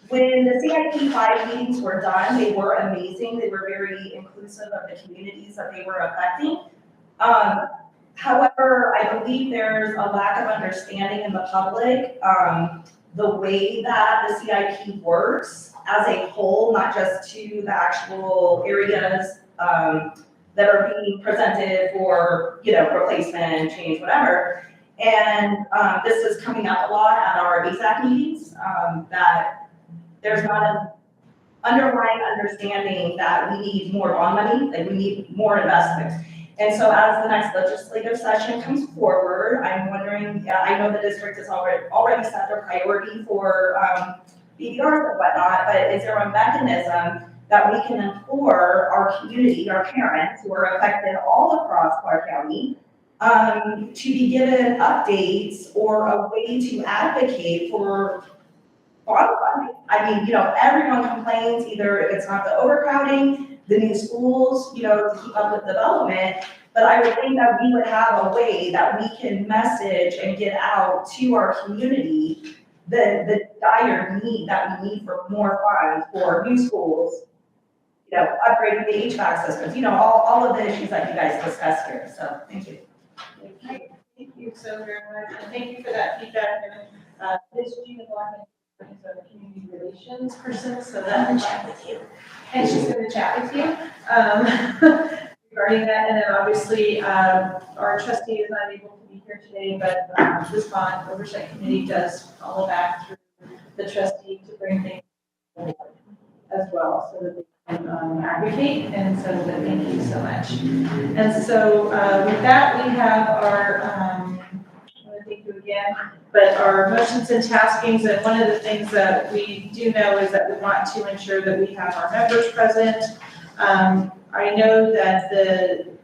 S2: when the CIP 5 meetings were done, they were amazing. They were very inclusive of the communities that they were affecting. However, I believe there's a lack of understanding in the public, the way that the CIP works as a whole, not just to the actual areas that are being presented for, you know, replacement, change, whatever. And this is coming up a lot at our ASAC meetings, that there's not an underlying understanding that we need more bond money, that we need more investment. And so as the next legislative session comes forward, I'm wondering, I know the district has already set their priority for BDRs and whatnot, but is there a mechanism that we can implore our community, our parents who are affected all across Clark County, to be given updates or a way to advocate for bond funding? I mean, you know, everyone complains, either it's not the overcrowding, the new schools, you know, to keep up with development, but I would think that we would have a way that we can message and get out to our community the dire need that we need for more funds for new schools, you know, upgrading the HVAC systems, you know, all of the issues that you guys discussed here, so thank you.
S1: Thank you so very much, and thank you for that feedback. And Ms. Gina Blackman is our community relations person, so that will chat with you. And she's going to chat with you regarding that. And then obviously, our trustee is not able to be here today, but this bond oversight committee does follow back through the trustee to bring things forward as well, so that they can advocate. And so thank you so much. And so with that, we have our, I want to thank you again, but our motions and taskings, and one of the things that we do know is that we want to ensure that we have our members present. I know that the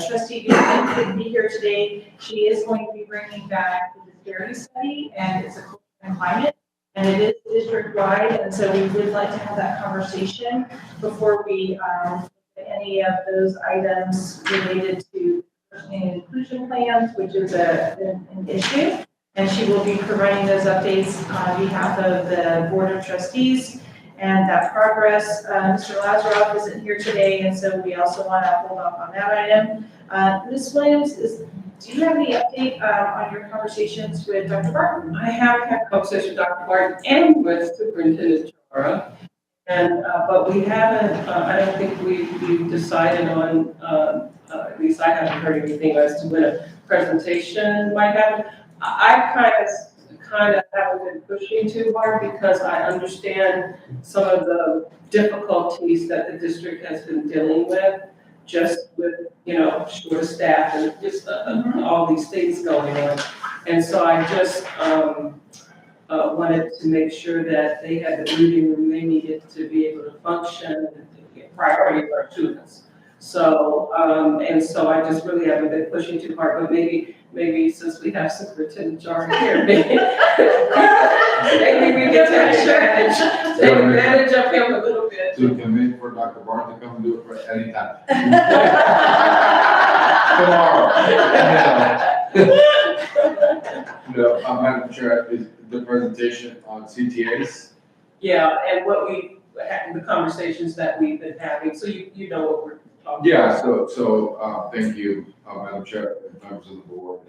S1: trustee who couldn't be here today, she is going to be bringing back the disparity study, and it's a culture and climate, and it is district-wide, and so we would like to have that conversation before we look at any of those items related to diversity and inclusion plans, which is an issue. And she will be providing those updates on behalf of the Board of Trustees and that progress. Mr. Lazaroff isn't here today, and so we also want to hold off on that item. Ms. Williams, do you have any update on your conversations with Dr. Barton?
S12: I have had conversations with Dr. Barton and with Superintendent Chara, and but we haven't. I don't think we've decided on. At least I haven't heard anything as to when a presentation might happen. I kind of haven't been pushing too hard because I understand some of the difficulties that the district has been dealing with, just with, you know, short staff and just all these things going on. And so I just wanted to make sure that they had the reading room they needed to be able to function and to get priority for our students. So, and so I just really haven't been pushing too hard, but maybe since we have Superintendent Jarn here, maybe we can take advantage of him a little bit.
S4: So you can wait for Dr. Barton to come and do it for any time. Tomorrow. Madam Chair, is the presentation on CTAs?
S12: Yeah, and what we, the conversations that we've been having, so you know what we're talking about.
S4: Yeah, thank you, Madam Chair, and members of the board.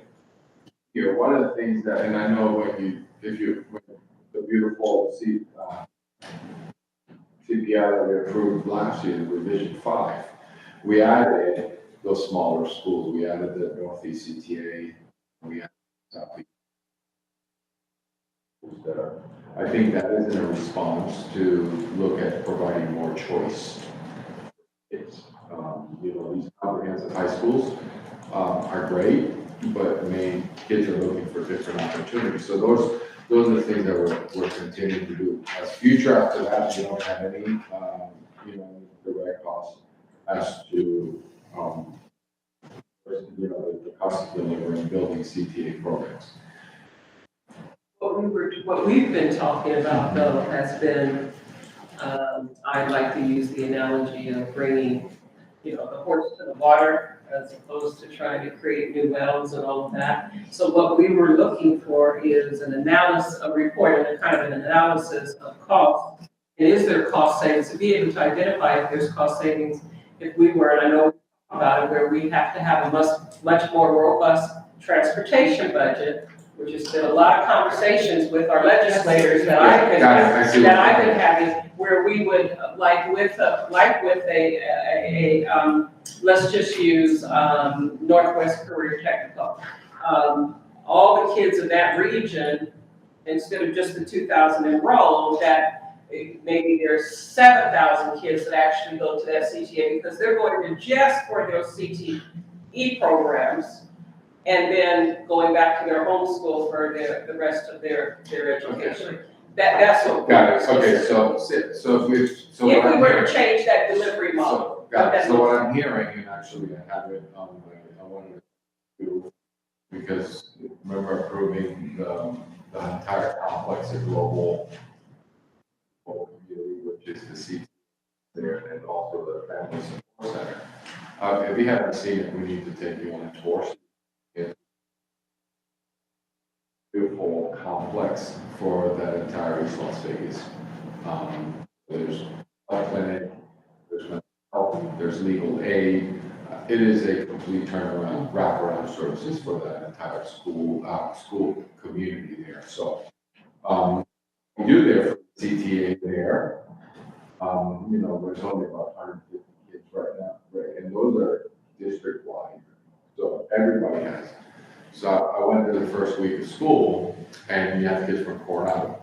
S4: Here, one of the things that, and I know when the beautiful CPI that we approved last year, revision 5, we added those smaller schools, we added the Northeast CTA, we added Southeast. That are, I think that is in a response to look at providing more choice. It's, these comprehensive high schools are great, but kids are looking for different opportunities. So those are the things that we're continuing to do. As future after that, we don't have any, direct costs as to, the cost of delivering building CTA programs.
S12: What we've been talking about though has been, I'd like to use the analogy of bringing, the horse to the water as opposed to trying to create new wells and all of that. So what we were looking for is an analysis, a report, and a kind of an analysis of cost. And is there cost savings, to be able to identify if there's cost savings, if we were, and I know about it, where we have to have a much more robust transportation budget, which has been a lot of conversations with our legislators that I've been having, where we would, let's just use Northwest Career Technical. All the kids in that region, instead of just the 2,000 enrolled, that maybe there's 7,000 kids that actually go to that CTA because they're going to just for those CTE programs, and then going back to their home school for the rest of their education.
S4: Okay.
S12: That's what.
S4: Got it, okay, so
S12: if we were to change that delivery model.
S4: So what I'm hearing, and actually I have it on I wanted to do, because remember approving the entire complex of global community, which is the CT there, and also the family support center. If you haven't seen it, we need to take you on a tour. Beautiful complex for that entire East Las Vegas. There's a clinic, there's mental health, there's legal aid. It is a complete turnaround, wraparound services for that entire school community there. So we do there for CTA there. There's only about 150 kids right now, right? And those are district wide. So everybody has. So I went to the first week of school, and you have kids from Coronado,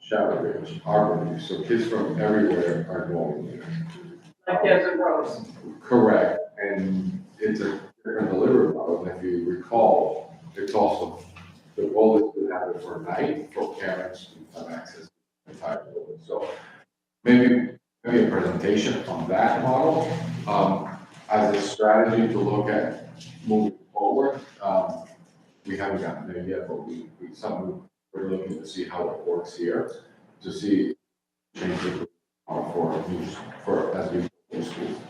S4: Shadow Ridge, Arbor View, so kids from everywhere are going there.
S12: Like Desert Rose.
S4: Correct, and it's a different delivery model, and if you recall, it's also, the goal is to have it for a night for parents to have access to the entire building. So maybe a presentation on that model as a strategy to look at moving forward. We haven't gotten there yet, but we're looking to see how it works here, to see changes for as we go to school.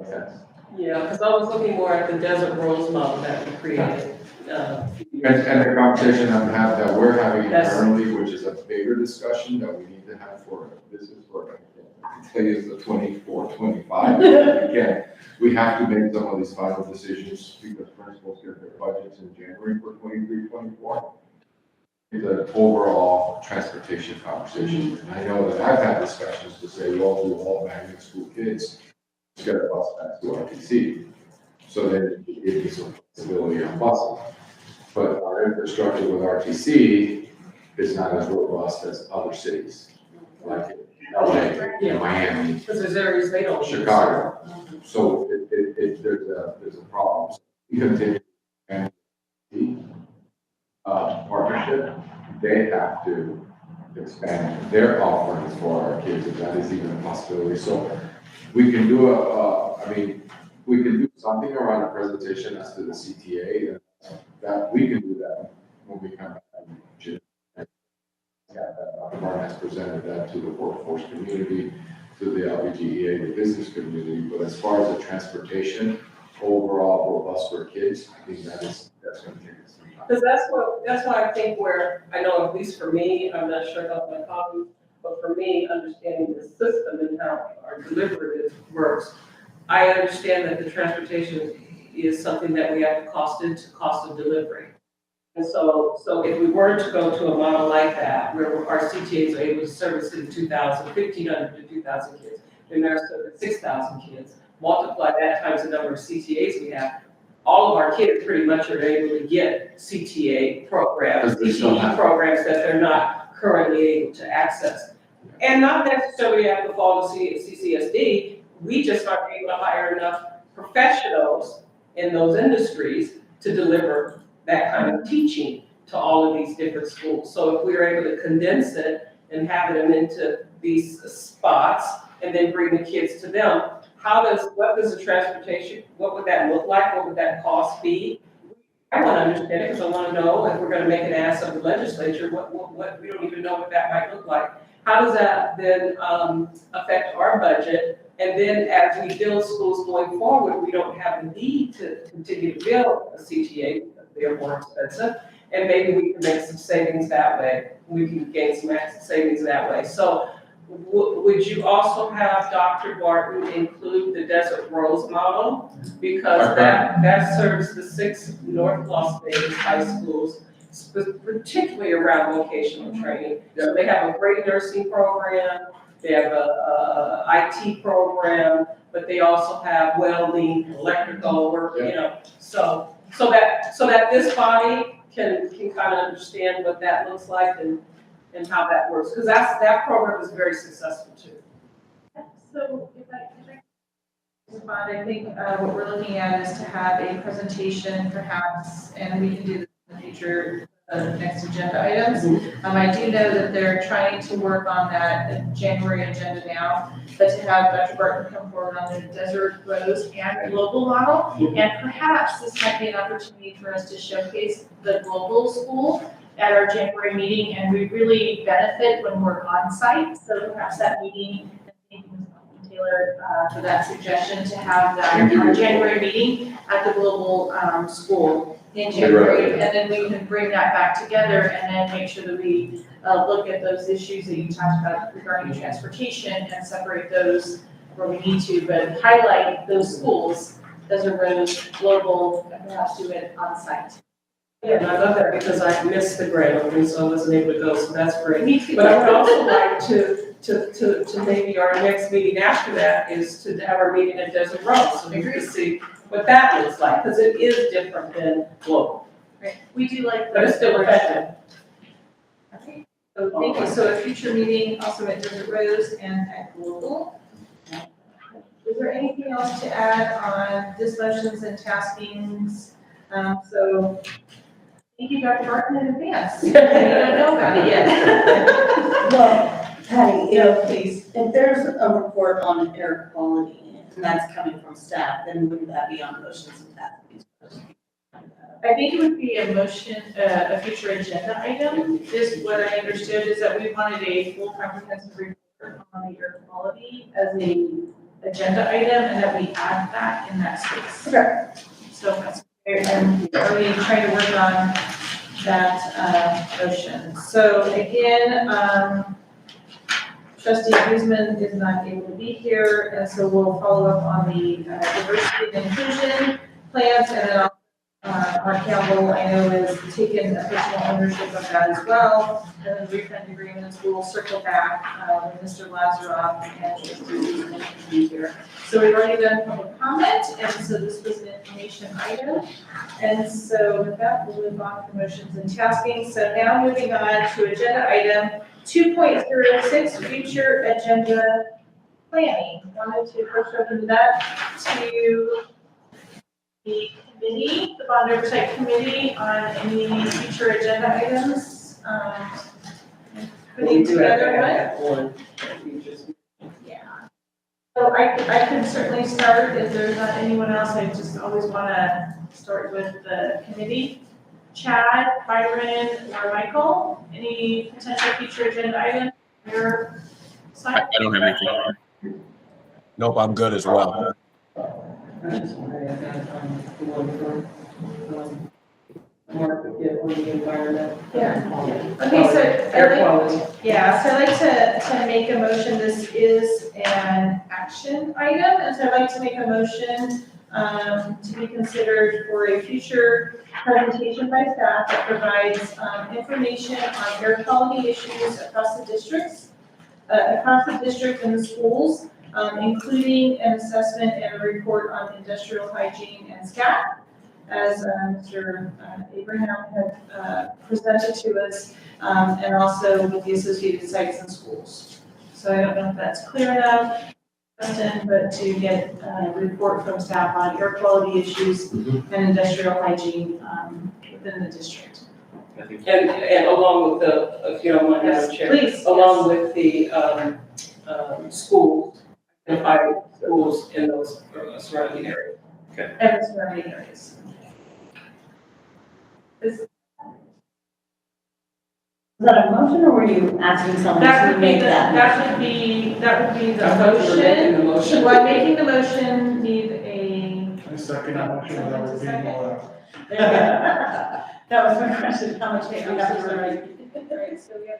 S4: Okay.
S12: Yeah, because I was looking more at the Desert Rose model that we created.
S4: And the conversation that we're having internally, which is a bigger discussion that we need to have for this is for, I can tell you it's the 24, 25. Again, we have to make some of these final decisions because principals get their budgets in January for 23, 24. It's an overall transportation conversation. And I know that I've had discussions to say, well, do all magnet school kids get a bus back to RTC? So then it gives you some flexibility on busing. But our infrastructure with RTC is not as robust as other cities, like LA, Miami,
S12: Because there's areas they don't.
S4: Chicago. So there's a problem. We continue and partnership, they have to expand their offerings for our kids, if that is even a possibility. So we can do we can do something around a presentation as to the CTA, and that we can do that when we come back in June. Dr. Martin has presented that to the workforce community, to the LBGEA, the business community, but as far as the transportation, overall robust for kids, I think that's going to take us some time.
S12: Because that's why I think where, I know at least for me, I'm not sure about my colleagues, but for me, understanding the system and how our delivery works, I understand that the transportation is something that we have to cost into cost of delivery. And so if we were to go to a model like that, where our CTAs are able to service the 1,500 to 2,000 kids, then there's 6,000 kids, multiply that times the number of CTAs we have, all of our kids pretty much are able to get CTA programs, CTE programs that they're not currently able to access. And not necessarily have to fall to CCSD, we just aren't able to hire enough professionals in those industries to deliver that kind of teaching to all of these different schools. So if we were able to condense it and have them into these spots and then bring the kids to them, what does the transportation, what would that look like? What would that cost be? I want to understand it because I want to know if we're going to make an ask of the legislature, what we don't even know what that might look like. How does that then affect our budget? And then as we build schools going forward, we don't have the need to continue to build a CTA because they're more expensive. And maybe we can make some savings that way. We can gain some savings that way. So would you also have Dr. Barton include the Desert Rose model? Because that serves the 6 North Las Vegas high schools, particularly around vocational training. So they have a great nursing program, they have a IT program, but they also have welding, electrical work, you know. So that this body can kind of understand what that looks like and how that works, because that program is very successful too.
S1: So if I respond, I think what we're looking at is to have a presentation perhaps, and we can do this in the future, next agenda items. I do know that they're trying to work on that January agenda now, but to have Dr. Barton come forward on the Desert Rose and global model, and perhaps this might be an opportunity for us to showcase the global school at our January meeting, and we really benefit when we're on site. So perhaps that meeting, thank you, Ms. Taylor, for that suggestion to have that our January meeting at the global school in January, and then we can bring that back together and then make sure that we look at those issues that you talked about regarding transportation and separate those where we need to, but highlight those schools, Desert Rose, global, and perhaps do it on site.
S12: Yeah, and I love that because I missed the grand opening, so I wasn't able to go, so that's great.
S1: Me too.
S12: But I would also like to maybe our next meeting after that is to have our meeting at Desert Rose, so we can see what that looks like, because it is different than global.
S1: Right. We do like.
S12: But it's still effective.
S1: Okay, so thank you. So a future meeting also at Desert Rose and at global. Is there anything else to add on discussions and taskings? So thank you, Dr. Barton, in advance. You don't know about it yet.
S10: Well, Patty,
S1: Please.
S10: if there's a report on air quality and that's coming from staff, then wouldn't that be on motions and taskings?
S1: I think it would be a motion, a future agenda item, is what I understood, is that we wanted a full comprehensive report on the air quality as a agenda item, and that we add that in that space.
S10: Okay.
S1: So that's, and are we trying to work on that, motion? So again, Trustee Guzman is not able to be here, and so we'll follow up on the diversity and inclusion plans, and then Mark Campbell, I know, has taken personal ownership of that as well, and then refund agreements, we'll circle back with Mr. Lazaroff and Trustee Guzman to be here. So we've already done public comment, and so this was an information item, and so with that, we'll move on to motions and tasking. So now moving on to agenda item 2.06, future agenda planning. Wanted to first open that to the committee, the Bond Oversight Committee, on any future agenda items. Putting together what? Yeah. So I can certainly start if there's not anyone else. I just always want to start with the committee. Chad, Byron, or Michael, any potential future agenda items on your side?
S5: I don't have anything.
S13: Nope, I'm good as well.
S12: I just wanted to add the one for, market on the environment.
S1: Yeah. Okay, so
S12: Air quality.
S1: yeah, so I'd like to make a motion, this is an action item, and so I'd like to make a motion to be considered for a future presentation by staff that provides information on air quality issues across the districts, across the district and the schools, including an assessment and a report on industrial hygiene and SCAP, as Mr. Abraham had presented to us, and also with the associated sites and schools. So I don't know if that's clear enough, Justin, but to get a report from staff on air quality issues and industrial hygiene within the district.
S12: And along with the, if you don't mind, Madam Chair.
S1: Please.
S12: Along with the schools, identify schools in those surrounding areas.
S1: And the surrounding areas.
S10: Is that a motion, or were you asking someone
S1: That
S10: to
S1: would be
S10: make
S1: the,
S10: that?
S1: that would be the
S12: I thought you were making the motion.
S1: motion. What, making the motion need a,
S7: I second that motion without repeating all that.
S10: That was my question, how much paper you have to write?
S1: Alright, so we have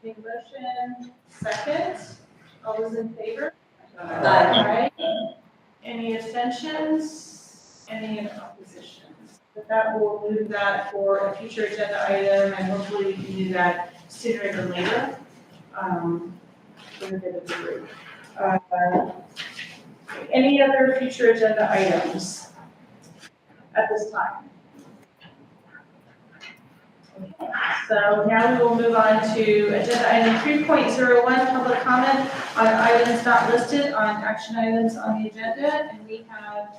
S1: make a motion, second, all those in favor?
S10: Aye.
S1: Aye. Any abstentions? Any oppositions? With that, we'll move that for a future agenda item, and hopefully we can do that sooner than later. For the good of the group. Any other future agenda items at this time? Okay, so now we will move on to agenda item 3.01, public comment on items not listed on action items on the agenda. And we have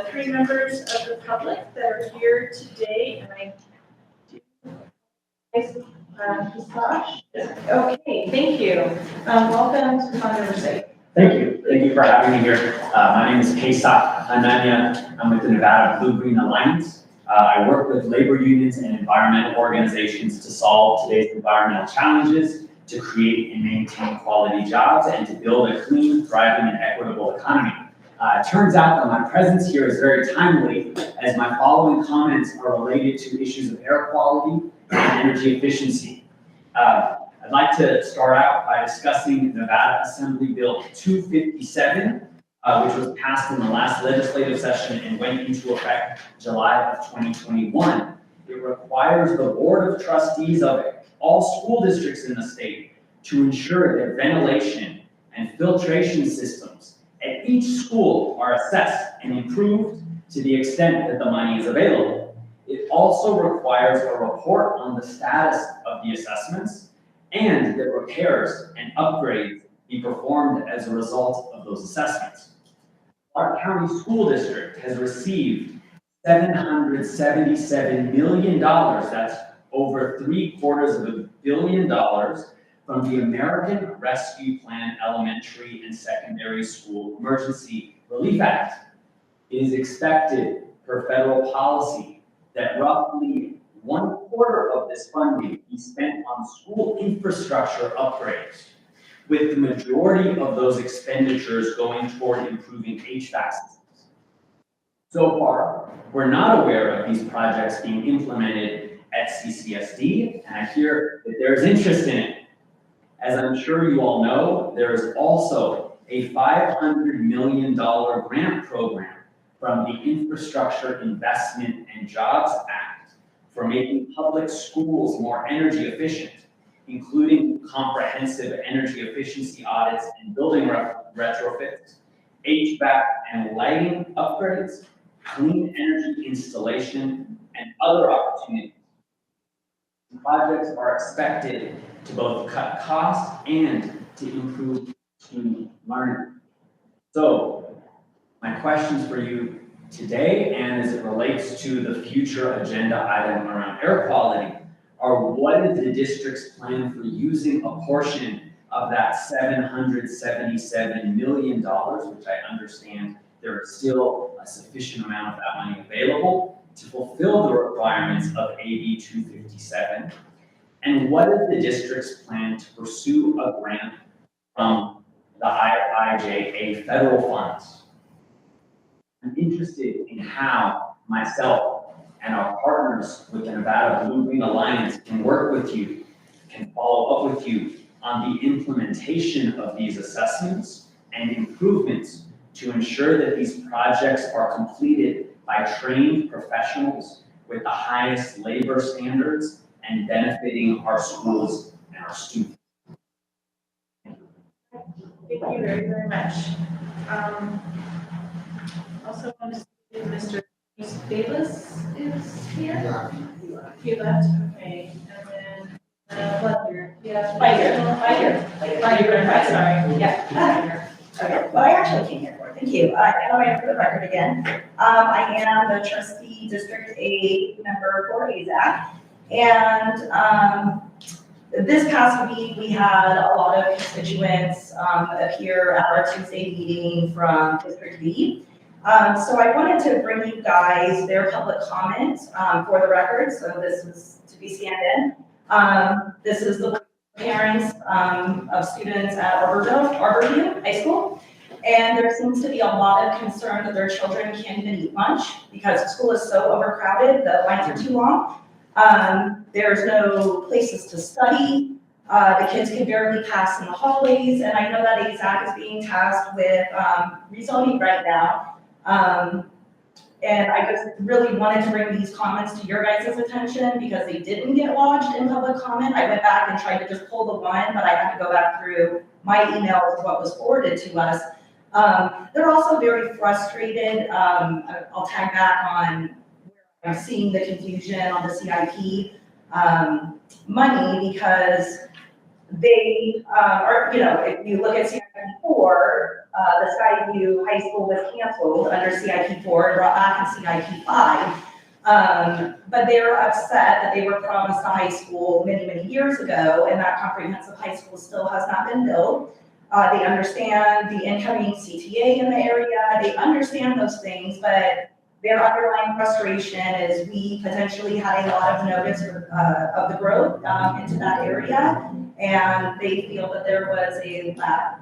S1: 3 members of the public that are here today, and I do. Kasash? Okay, thank you. Welcome to Oversight.
S13: Thank you for having me here. My name is Kesat Ananya. I'm with the Nevada Blue Green Alliance. I work with labor unions and environmental organizations to solve today's environmental challenges, to create and maintain quality jobs, and to build a clean, thriving, and equitable economy. It turns out that my presence here is very timely, as my following comments are related to issues of air quality and energy efficiency. I'd like to start out by discussing Nevada Assembly Bill 257, which was passed in the last legislative session and went into effect July of 2021. It requires the Board of Trustees of all school districts in the state to ensure that ventilation and filtration systems at each school are assessed and improved to the extent that the money is available. It also requires a report on the status of the assessments and that repairs and upgrades be performed as a result of those assessments. Our county school district has received $777 million, that's over $750 million, from the American Rescue Plan Elementary and Secondary School Emergency Relief Act. It is expected per federal policy that roughly 1/4 of this funding be spent on school infrastructure upgrades, with the majority of those expenditures going toward improving HVAC systems. So far, we're not aware of these projects being implemented at CCSD, and I hear that there's interest in it. As I'm sure you all know, there is also a $500 million grant program from the Infrastructure Investment and Jobs Act for making public schools more energy efficient, including comprehensive energy efficiency audits and building retrofits, HVAC and lighting upgrades, clean energy installation, and other opportunities. The projects are expected to both cut costs and to improve student learning. So, my questions for you today, and as it relates to the future agenda item around air quality, are what is the district's plan for using a portion of that $777 million, which I understand there is still a sufficient amount of that money available to fulfill the requirements of AB 257, and what is the district's plan to pursue a grant from the IIJA federal funds? I'm interested in how myself and our partners with the Nevada Blue Green Alliance can work with you, can follow up with you on the implementation of these assessments and improvements to ensure that these projects are completed by trained professionals with the highest labor standards and benefiting our schools and our students.
S1: Thank you very, very much. Also want to see if Mr. Davis is here. He left, okay, and then, what here? Yeah.
S2: Right here.
S1: Sorry.
S2: Yeah. Okay, well, I actually came here for it, thank you. I am for the record again. I am the trustee District 8 member for AZAC. And this past week, we had a lot of constituents appear at our Tuesday meeting from District B. So I wanted to bring you guys their public comments for the record, so this is to be scanned in. This is the parents of students at Arborview High School. And there seems to be a lot of concern that their children can't even eat lunch because the school is so overcrowded, the lines are too long. There's no places to study. The kids can barely pass in the hallways. And I know that AZAC is being tasked with rezoning right now. And I just really wanted to bring these comments to your guys' attention because they didn't get lodged in public comment. I went back and tried to just pull the one, but I had to go back through my emails of what was forwarded to us. They're also very frustrated. I'll tag back on where I'm seeing the confusion on the CIP money because they are, if you look at CIP 4, the Skyview High School was canceled under CIP 4 and brought back in CIP 5. But they're upset that they were promised a high school many, many years ago, and that comprehensive high school still has not been built. They understand the incoming CTA in the area. They understand those things, but their underlying frustration is we potentially had a lot of notice of the growth into that area. And they feel that there was a lack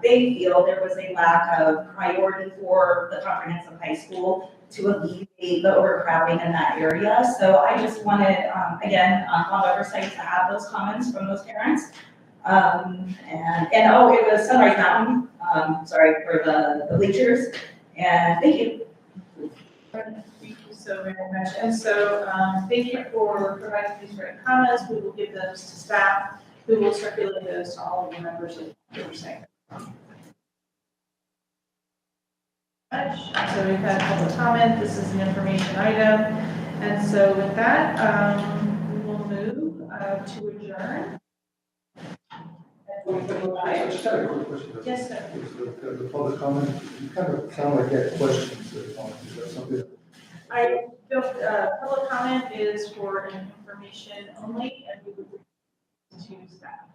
S2: of priority for the comprehensive high school to alleviate the overcrowding in that area. So I just wanted, again, on Oversight to have those comments from those parents. It was Sunrise Mountain, sorry for the bleachers, and thank you.
S1: Thank you so very much. And so, thank you for providing these written comments. We will give those to staff, who will circulate those to all of the members of the Oversight. So we've had public comment. This is an information item. And so with that, we will move to adjourn.
S6: I just had a quick question.
S1: Yes, sir.
S6: The public comment, you kind of sound like you had questions. Is that something?
S1: Public comment is for information only, and we would to staff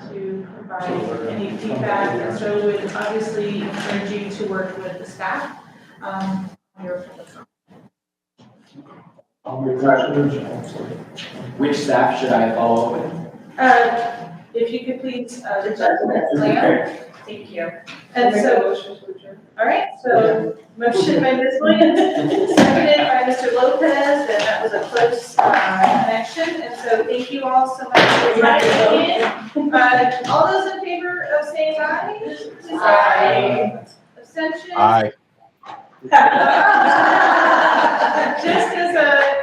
S1: to provide any feedback. And so we would obviously encourage you to work with the staff on your public comment.
S13: Which staff should I follow up with?
S1: If you could please, thank you. And so, all right, so motion by Ms. Williams, seconded by Mr. Lopez, and that was a close connection. And so thank you all so much for joining in. All those in favor of saying aye? Please say aye. Abstention?
S5: Aye.
S1: Just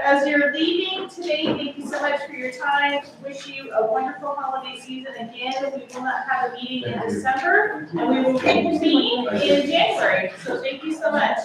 S1: as you're leaving today, thank you so much for your time. Wish you a wonderful holiday season. Again, we will not have a meeting in December, and we will reconvene in January. So thank you so much.